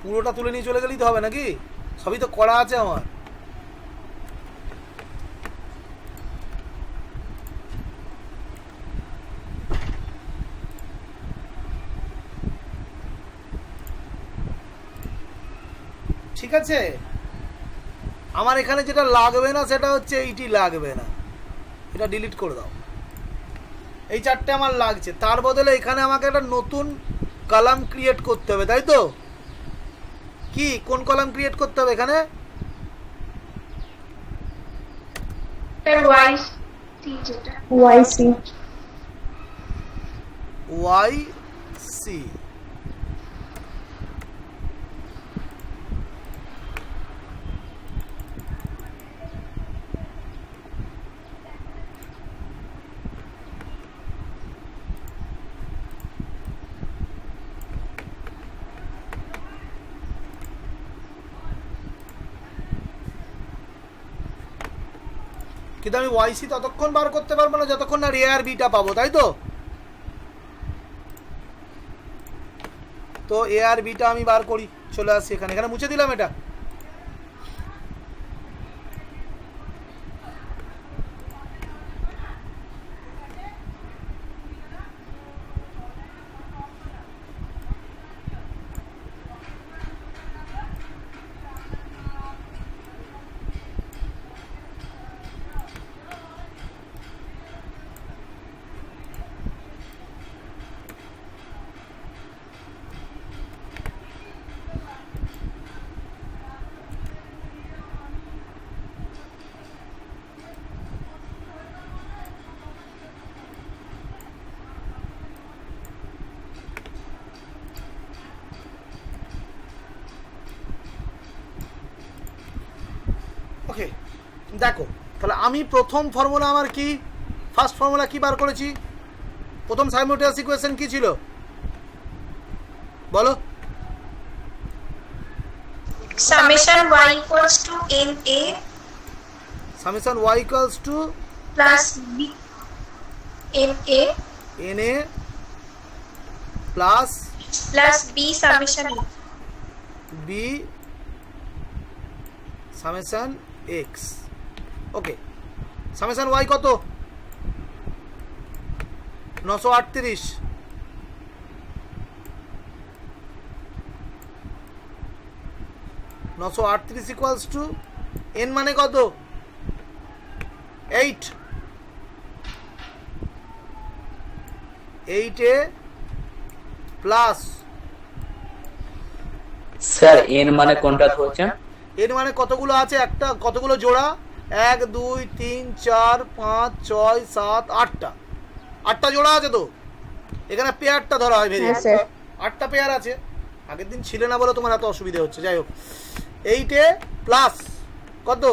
পুরোটা তুলে নিয়ে চলে গেলেই তো হবে নাকি? সবই তো করা আছে আমার। ঠিক আছে, আমার এখানে যেটা লাগবে না সেটা হচ্ছে এইটি লাগবে না, এটা ডিলিট করে দাও। এই চারটে আমার লাগছে, তার বদলে এখানে আমাকে একটা নতুন কলাম ক্রিয়েট করতে হবে, তাই তো? কি, কোন কলাম ক্রিয়েট করতে হবে এখানে? ওয়াইসি। Y C. কিন্তু আমি ওয়াইসি ততক্ষণ বার করতে পারবো না যতক্ষণ না এ আর বিটা পাবো, তাই তো? তো এ আর বিটা আমি বার করি, চলে আসছি এখানে। এখানে মুছে দিলাম এটা। ওকে, দেখো তাহলে আমি প্রথম ফর্মুলা আমার কি, ফার্স্ট ফর্মুলা কি বার করেছি? প্রথম সাইমultaneous ইকুয়েশন কি ছিল বলো? Summation y equals to na সামেশন y equals to plus b na na plus plus B summation B summation X. Okay, summation Y কত? 938। 938 ইকুয়ালস টু এন মানে কত? 8। 8 প্লাস স্যার এন মানে কোনটা ধরছেন? এর মানে কতগুলো আছে, একটা কতগুলো জোড়া? 1 2 3 4 5 6 7 8টা। 8টা জোড়া আছে তো, এখানে পেয়ারটা ধরা হয় ভেরি। 8টা পেয়ার আছে, আগের দিন ছিল না বলে তোমার এত অসুবিধা হচ্ছে। যাই হোক, 8 প্লাস কত?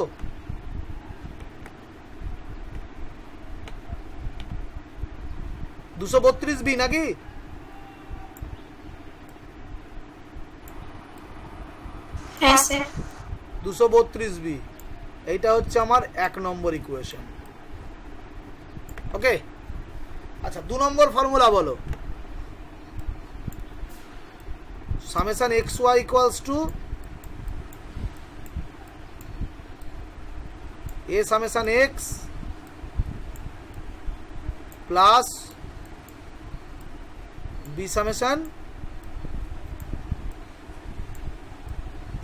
232 বি নাকি? হ্যাঁ স্যার 232 বি, এইটা হচ্ছে আমার 1 নম্বর ইকুয়েশন। ওকে, আচ্ছা 2 নম্বর ফর্মুলা বলো। Summation x Y equals to A summation x plus B summation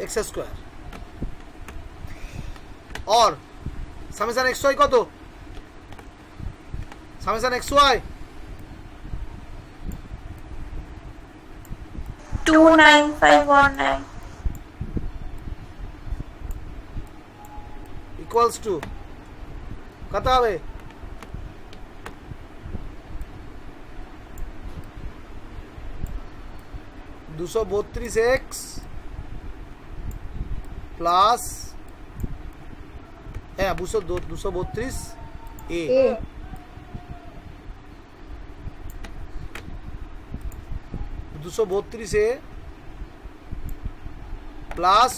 X square और समेशन एक्स वाई कत? Summation X Y 29519 equals to कत হবে? 232x প্লাস হ্যাঁ 232 এ প্লাস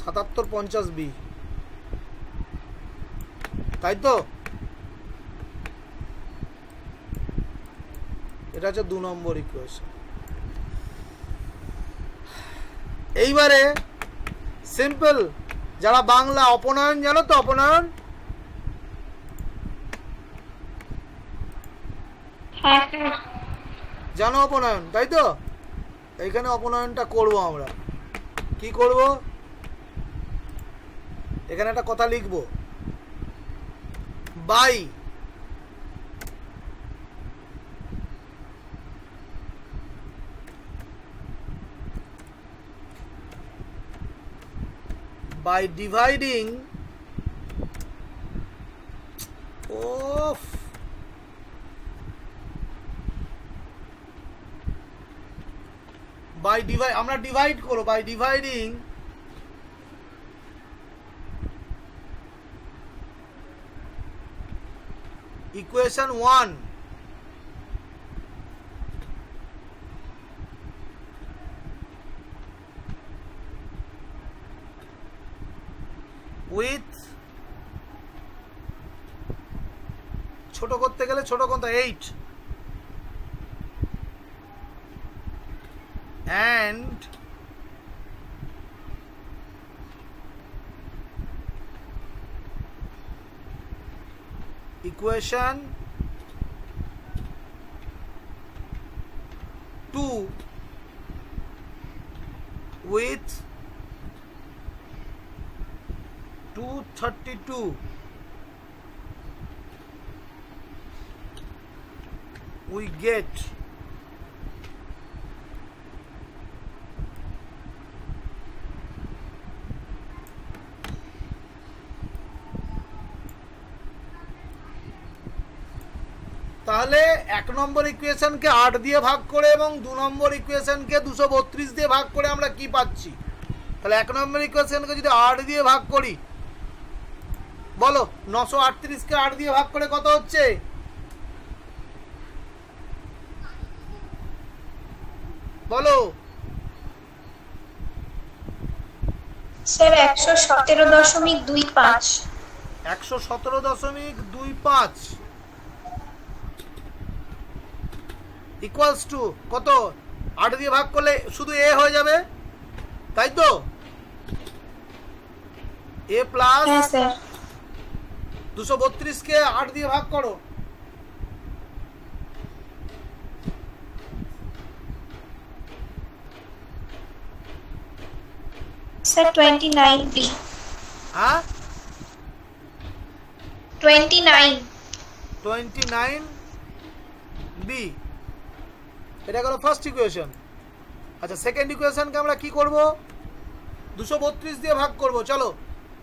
7750 বি, তাই তো? এটা হচ্ছে 2 নম্বর ইকুয়েশন। এইবারে সিম্পল, যারা বাংলা অপনয়ন জানো তো? অপনয়ন হ্যাঁ স্যার। জানো অপনয়ন, তাই তো? এইখানে অপনয়নটা করব আমরা। কি করব? এখানে একটা কথা লিখব, বাই by dividing আমরা ডিভাইড করব by dividing equation 1 with ছোট করতে গেলে ছোট কোনটা 8 and equation 2 with 232 we get তাহলে 1 নম্বর ইকুয়েশনকে 8 দিয়ে ভাগ করে এবং 2 নম্বর ইকুয়েশনকে 232 দিয়ে ভাগ করে আমরা কি পাচ্ছি? তাহলে 1 নম্বর ইকুয়েশনকে যদি 8 দিয়ে ভাগ করি, বলো 938 কে 8 দিয়ে ভাগ করে কত হচ্ছে? বলো স্যার 117.25 117.25 ইকুয়ালস টু কত? 8 দিয়ে ভাগ করলে শুধু এ হয়ে যাবে, তাই তো? এ প্লাস হ্যাঁ স্যার 232 কে 8 দিয়ে ভাগ করো। Sir 29 B. হ্যাঁ 29 29 বি, এটা গেল ফার্স্ট ইকুয়েশন। আচ্ছা সেকেন্ড ইকুয়েশনকে আমরা কি করব? 232 দিয়ে ভাগ করব। চলো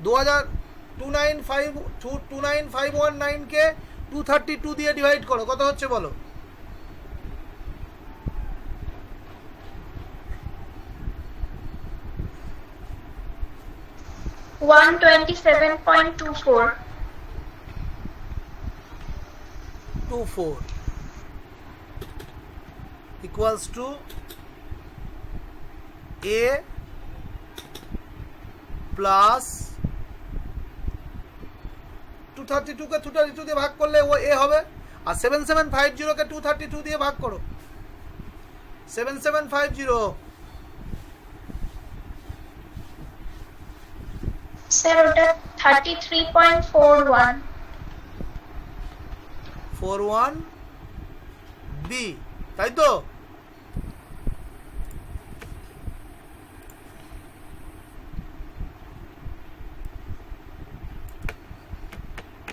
29519 কে 232 দিয়ে ডিভাইড করো, কত হচ্ছে বলো? 127.24 24 equals to a plus 232 কে 232 দিয়ে ভাগ করলে ও a হবে, আর 7750 কে 232 দিয়ে ভাগ করো। 7750 স্যার ওটা 33.41 41 বি, তাই তো?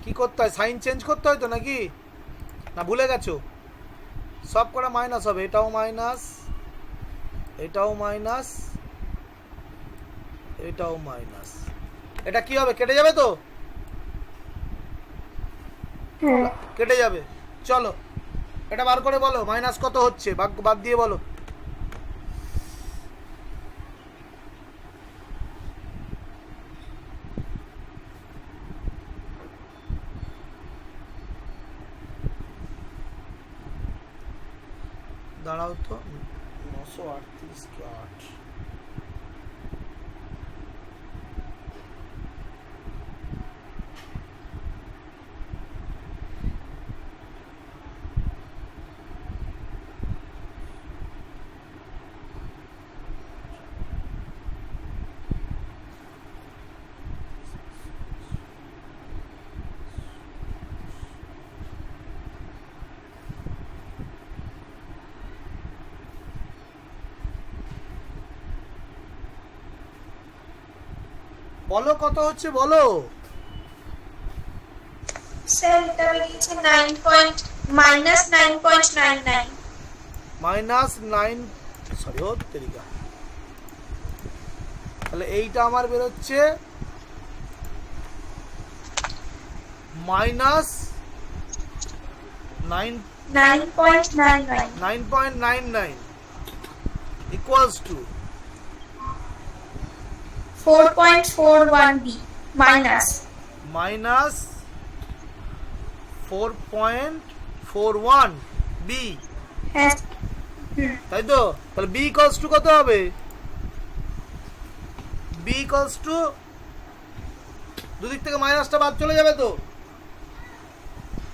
কি করতে হয়? সাইন চেঞ্জ করতে হয় তো নাকি? না ভুলে গেছো? সব কটা মাইনাস হবে, এটাও মাইনাস, এটাও মাইনাস, এটাও মাইনাস। এটা কি হবে? কেটে যাবে তো? হ্যাঁ কেটে যাবে। চলো এটা বার করে বলো, মাইনাস কত হচ্ছে, বাদ দিয়ে বলো। দাঁড়াও তো, 938 কে 8, বলো কত হচ্ছে বলো। স্যার এটা বেরিয়েছে -9.99 মাইনাস 9, সরি ও তেরিকা, তাহলে এইটা আমার বেরোচ্ছে minus 9.99 equals to 4.41 B minus minus 4.41 B, হ্যাঁ তাই তো? তাহলে বি ইকুয়ালস টু কত হবে? বি ইকুয়ালস টু, দুদিক থেকে মাইনাসটা বাদ চলে যাবে তো?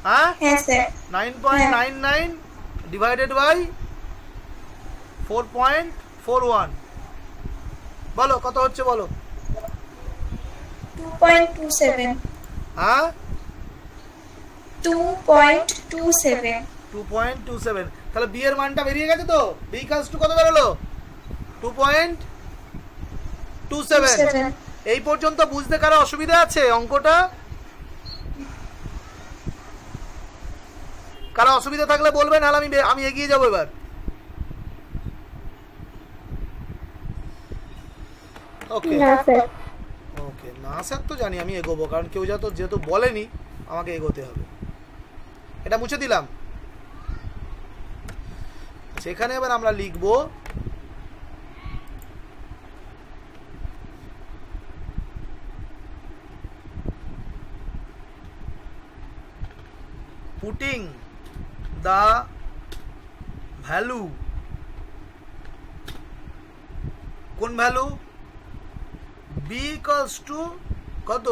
হ্যাঁ হ্যাঁ স্যার 9.99 ডিভাইডেড বাই 4.41, বলো কত হচ্ছে বলো। 2.27 হ্যাঁ 2.27 2.27, তাহলে বি এর মানটা বেরিয়ে গেছে তো? বি ইকুয়ালস টু কত বেরোলো? 2.27। এই পর্যন্ত বুঝতে কারো অসুবিধা আছে অঙ্কটা? কারো অসুবিধা থাকলে বলবেন, নাহলে আমি এগিয়ে যাবো এবার। ওকে না স্যার ওকে, না স্যার তো জানি, আমি এগোবো, কারণ কেউ যেহেতু বলেনি আমাকে এগোতে হবে। এটা মুছে দিলাম। সেখানে এবার আমরা লিখব putting the value, কোন ভ্যালু? b equals to কত?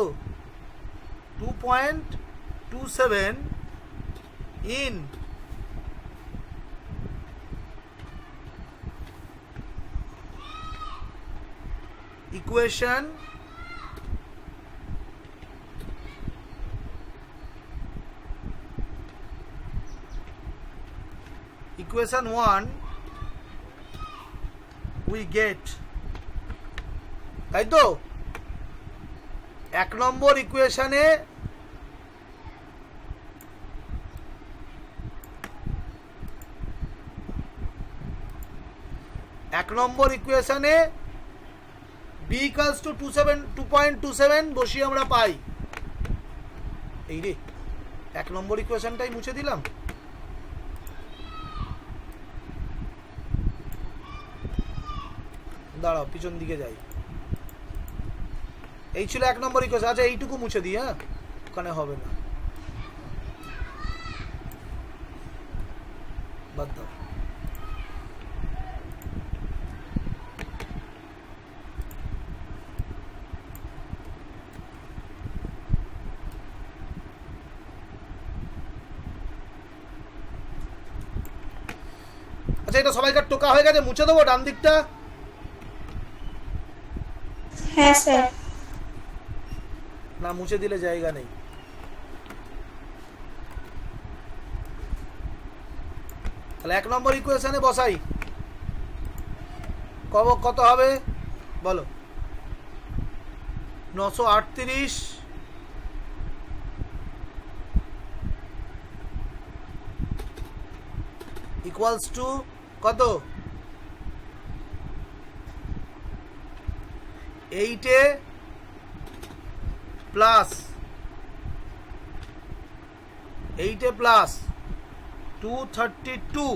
2.27 in equation equation 1 we get, তাই তো এক নম্বর ইকুয়েশনে b equals to 2.27 বসিয়ে আমরা পাই। এই রে এক নম্বর ইকুয়েশনটাই মুছে দিলাম। দাঁড়াও পিছন দিকে যাই। এই ছিল এক নম্বর ইকুয়েশন। আচ্ছা এইটুকু মুছে দিই, হ্যাঁ ওখানে হবে না, বাদ দাও। আচ্ছা এটা সবাইকার টোকা হয়ে গেছে, মুছে দেবো ডান দিকটা। হ্যাঁ স্যার। না মুছে দিলে জায়গা নেই। তাহলে এক নম্বর ইকুয়েশনে বসাই, কত হবে বলো? 938 ইকুয়ালস টু কত? 8 প্লাস 232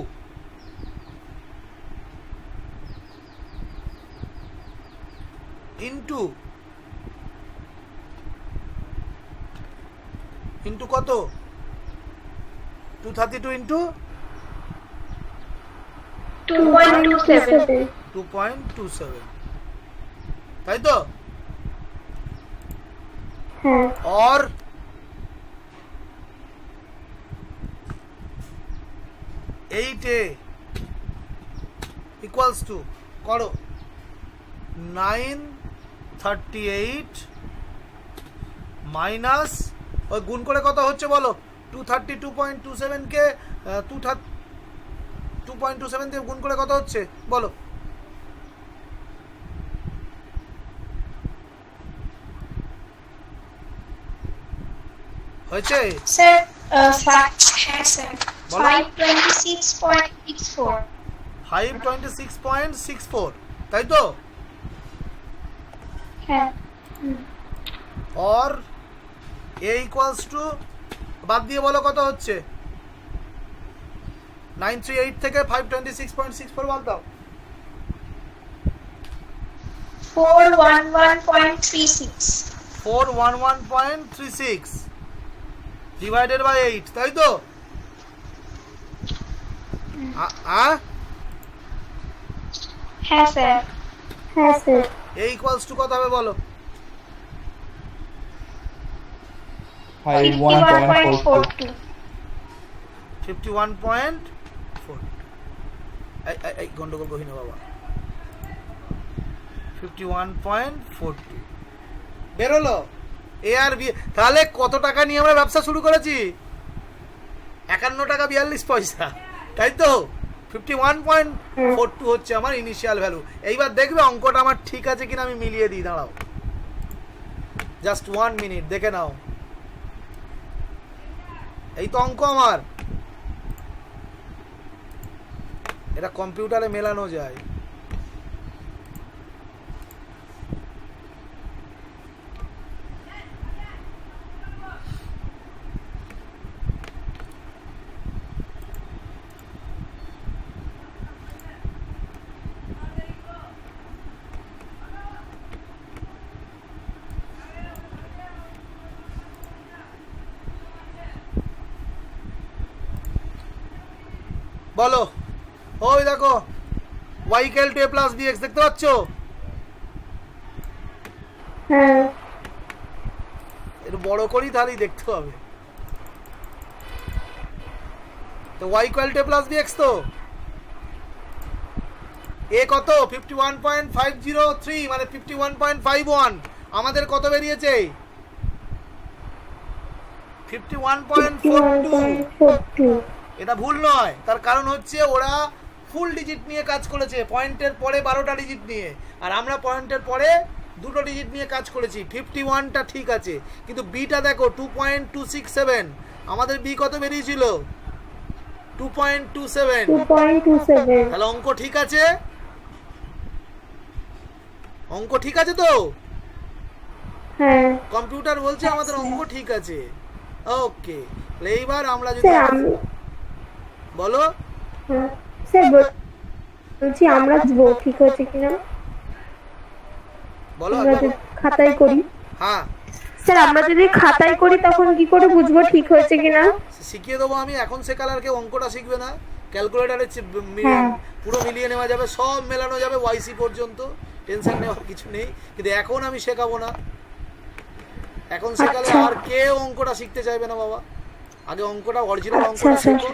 ইন্টু কত? 232 ইন্টু 2.27, তাই তো? और 8 इक्वल्स टू करो 938 माइनस और गुण करे कत होच्छे बोलो? 232.27 के 2.27 দিয়ে গুণ করে কত হচ্ছে বলো? হয়েছে স্যার হ্যাঁ স্যার 526.64 526.64 তাই তো? হ্যাঁ। और a ইকুয়ালস টু বাদ দিয়ে বলো কত হচ্ছে? 938 থেকে 526.64 বাদ দাও। 411.36 411.36 ডিভাইডেড বাই 8 তাই তো? হ্যাঁ স্যার। a ইকুয়ালস টু কত হবে বলো? 51.42 51.4 এই গন্ডগোল কহিনা বাবা। 51.42 বেরোলো এ আর বি। তাহলে কত টাকা নিয়ে আমরা ব্যবসা শুরু করেছি? 51 টাকা 42 পয়সা, তাই তো? 51.42 হচ্ছে আমার ইনিশিয়াল ভ্যালু। এইবার দেখবে অঙ্কটা আমার ঠিক আছে কিনা, আমি মিলিয়ে দিই, দাঁড়াও জাস্ট 1 মিনিট দেখে নাও। এই তো অঙ্ক আমার, এটা কম্পিউটারে মেলানো যায়। বলো ওই দেখো y equal to a plus bx দেখতে পাচ্ছ? হ্যাঁ। এর বড় করি তাহলেই দেখতে হবে। তো y equal to plus bx তো a কত 51.503 মানে 51.51 আমাদের কত বেরিয়েছে 51.42 এটা ভুল নয়, তার কারণ হচ্ছে ওরা ফুল ডিজিট নিয়ে কাজ করেছে, পয়েন্টের পরে 12টা ডিজিট নিয়ে, আর আমরা পয়েন্টের পরে দুটো ডিজিট নিয়ে কাজ করেছি। 51টা ঠিক আছে, কিন্তু বিটা দেখো 2.267, আমাদের বি কত বেরিয়েছিল 2.27। তাহলে অঙ্ক ঠিক আছে, অঙ্ক ঠিক আছে তো? হ্যাঁ কম্পিউটার বলছে আমাদের অঙ্ক ঠিক আছে। ওকে, তাহলে এইবার আমরা যদি বলো স্যার বলছি আমরা বুঝবো ঠিক হয়েছে কিনা, বলো আমরা যদি খাতায় করি। হ্যাঁ স্যার আমরা যদি খাতায় করি তখন কি করে বুঝবো ঠিক হয়েছে কিনা? শিখিয়ে দেবো আমি, এখন শেখালে আর কেউ অঙ্কটা শিখবে না। ক্যালকুলেটারে পুরো মিলিয়ে নেওয়া যাবে, সব মেলানো যাবে ওয়াইসি পর্যন্ত, টেনশন নেওয়ার কিছু নেই। কিন্তু এখন আমি শেখাবো না, এখন শেখালে আর কেউ অঙ্কটা শিখতে চাইবে না বাবা। আগে অঙ্কটা অরিজিনাল অঙ্কটা শেখো।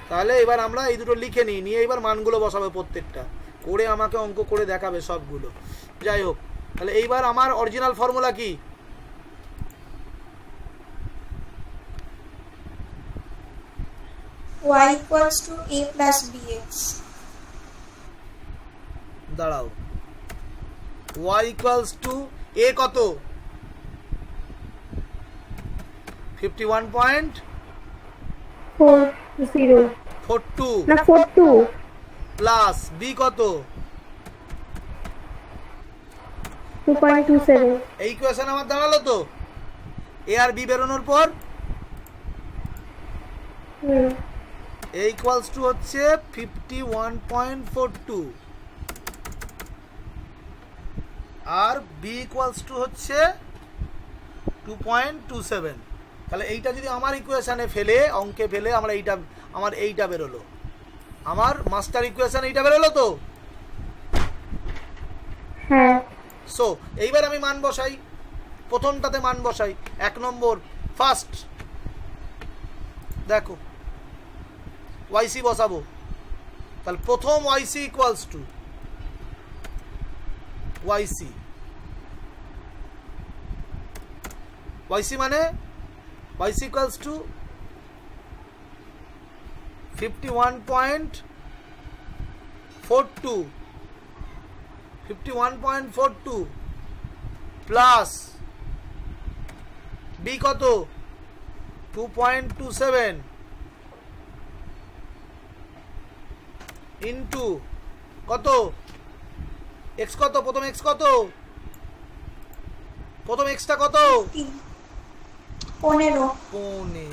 তাহলে এবার আমরা এই দুটো লিখে নিই, নিয়ে এবার মানগুলো বসাবে প্রত্যেকটা করে, আমাকে অঙ্ক করে দেখাবে সবগুলো। যাই হোক, তাহলে এইবার আমার অরিজিনাল ফর্মুলা কি? y equals to a plus bx. দাঁড়াও, y ইকুয়ালস টু a কত 51.42 না 42 প্লাস b কত 2.27। এই ইকুয়েশন আমার দাঁড়ালো তো। a আর b বেরোনোর পর a ইকুয়ালস টু হচ্ছে 51.42 আর b ইকুয়ালস টু হচ্ছে 2.27। তাহলে এইটা যদি আমার ইকুয়েশনে ফেলে, অঙ্কে ফেলে, আমরা এইটা, আমার এইটা বেরোলো, আমার মাস্টার ইকুয়েশন এইটা বেরোলো তো। হ্যাঁ সো এইবার আমি মান বসাই, প্রথমটাতে মান বসাই। 1 নম্বর ফার্স্ট দেখো ওয়াইসি বসাবো, তাহলে প্রথম ওয়াইসি ইকুয়ালস টু ওয়াইসি, ওয়াইসি মানে ওয়াইসি ইকুয়ালস টু 51.42 প্লাস বি কত 2.27 ইন্টু কত এক্স কত, প্রথম এক্স কত, প্রথম এক্সটা কত 15। 15।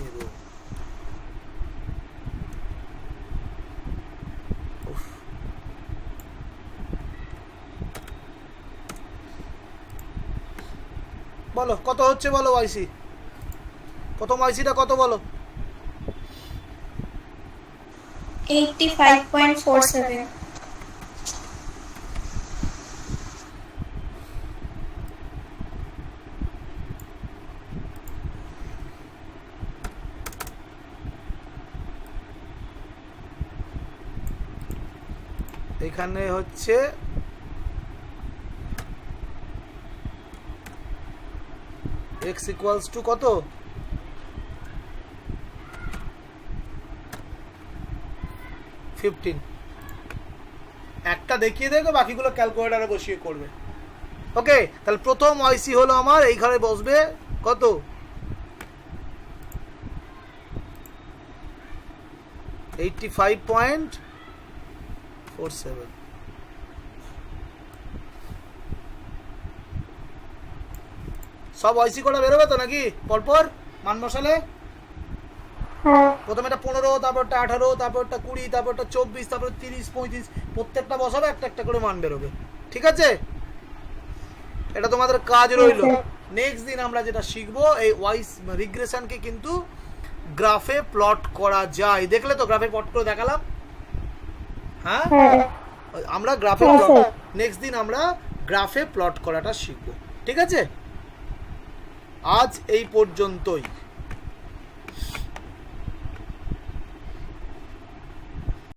বলো কত হচ্ছে, বলো ওয়াইসি, প্রথম ওয়াইসিটা কত বলো? 85.47। এখানে হচ্ছে x ইকুয়ালস টু কত 15। একটা দেখিয়ে দেবে, বাকিগুলো ক্যালকুলেটারে বসিয়ে করবে। ওকে, তাহলে প্রথম ওয়াইসি হলো আমার, এই ঘরে বসবে কত 85.47। সব ওয়াইসি কটা বেরোবে তো নাকি পরপর মান বসালে? প্রথমে এটা 15, তারপরটা 18, তারপরটা 20, তারপরটা 24, তারপর 30, 35, প্রত্যেকটা বসাবে, একটা একটা করে মান বেরোবে। ঠিক আছে, এটা তোমাদের কাজ রইল। নেক্সট দিন আমরা যেটা শিখবো, এই ওয়াইস রিগ্রেশনকে কিন্তু গ্রাফে প্লট করা যায়। দেখলে তো গ্রাফে প্লট করে দেখালাম। হ্যাঁ, আমরা গ্রাফে প্লট, নেক্সট দিন আমরা গ্রাফে প্লট করাটা শিখবো। ঠিক আছে। আজ এই পর্যন্তই।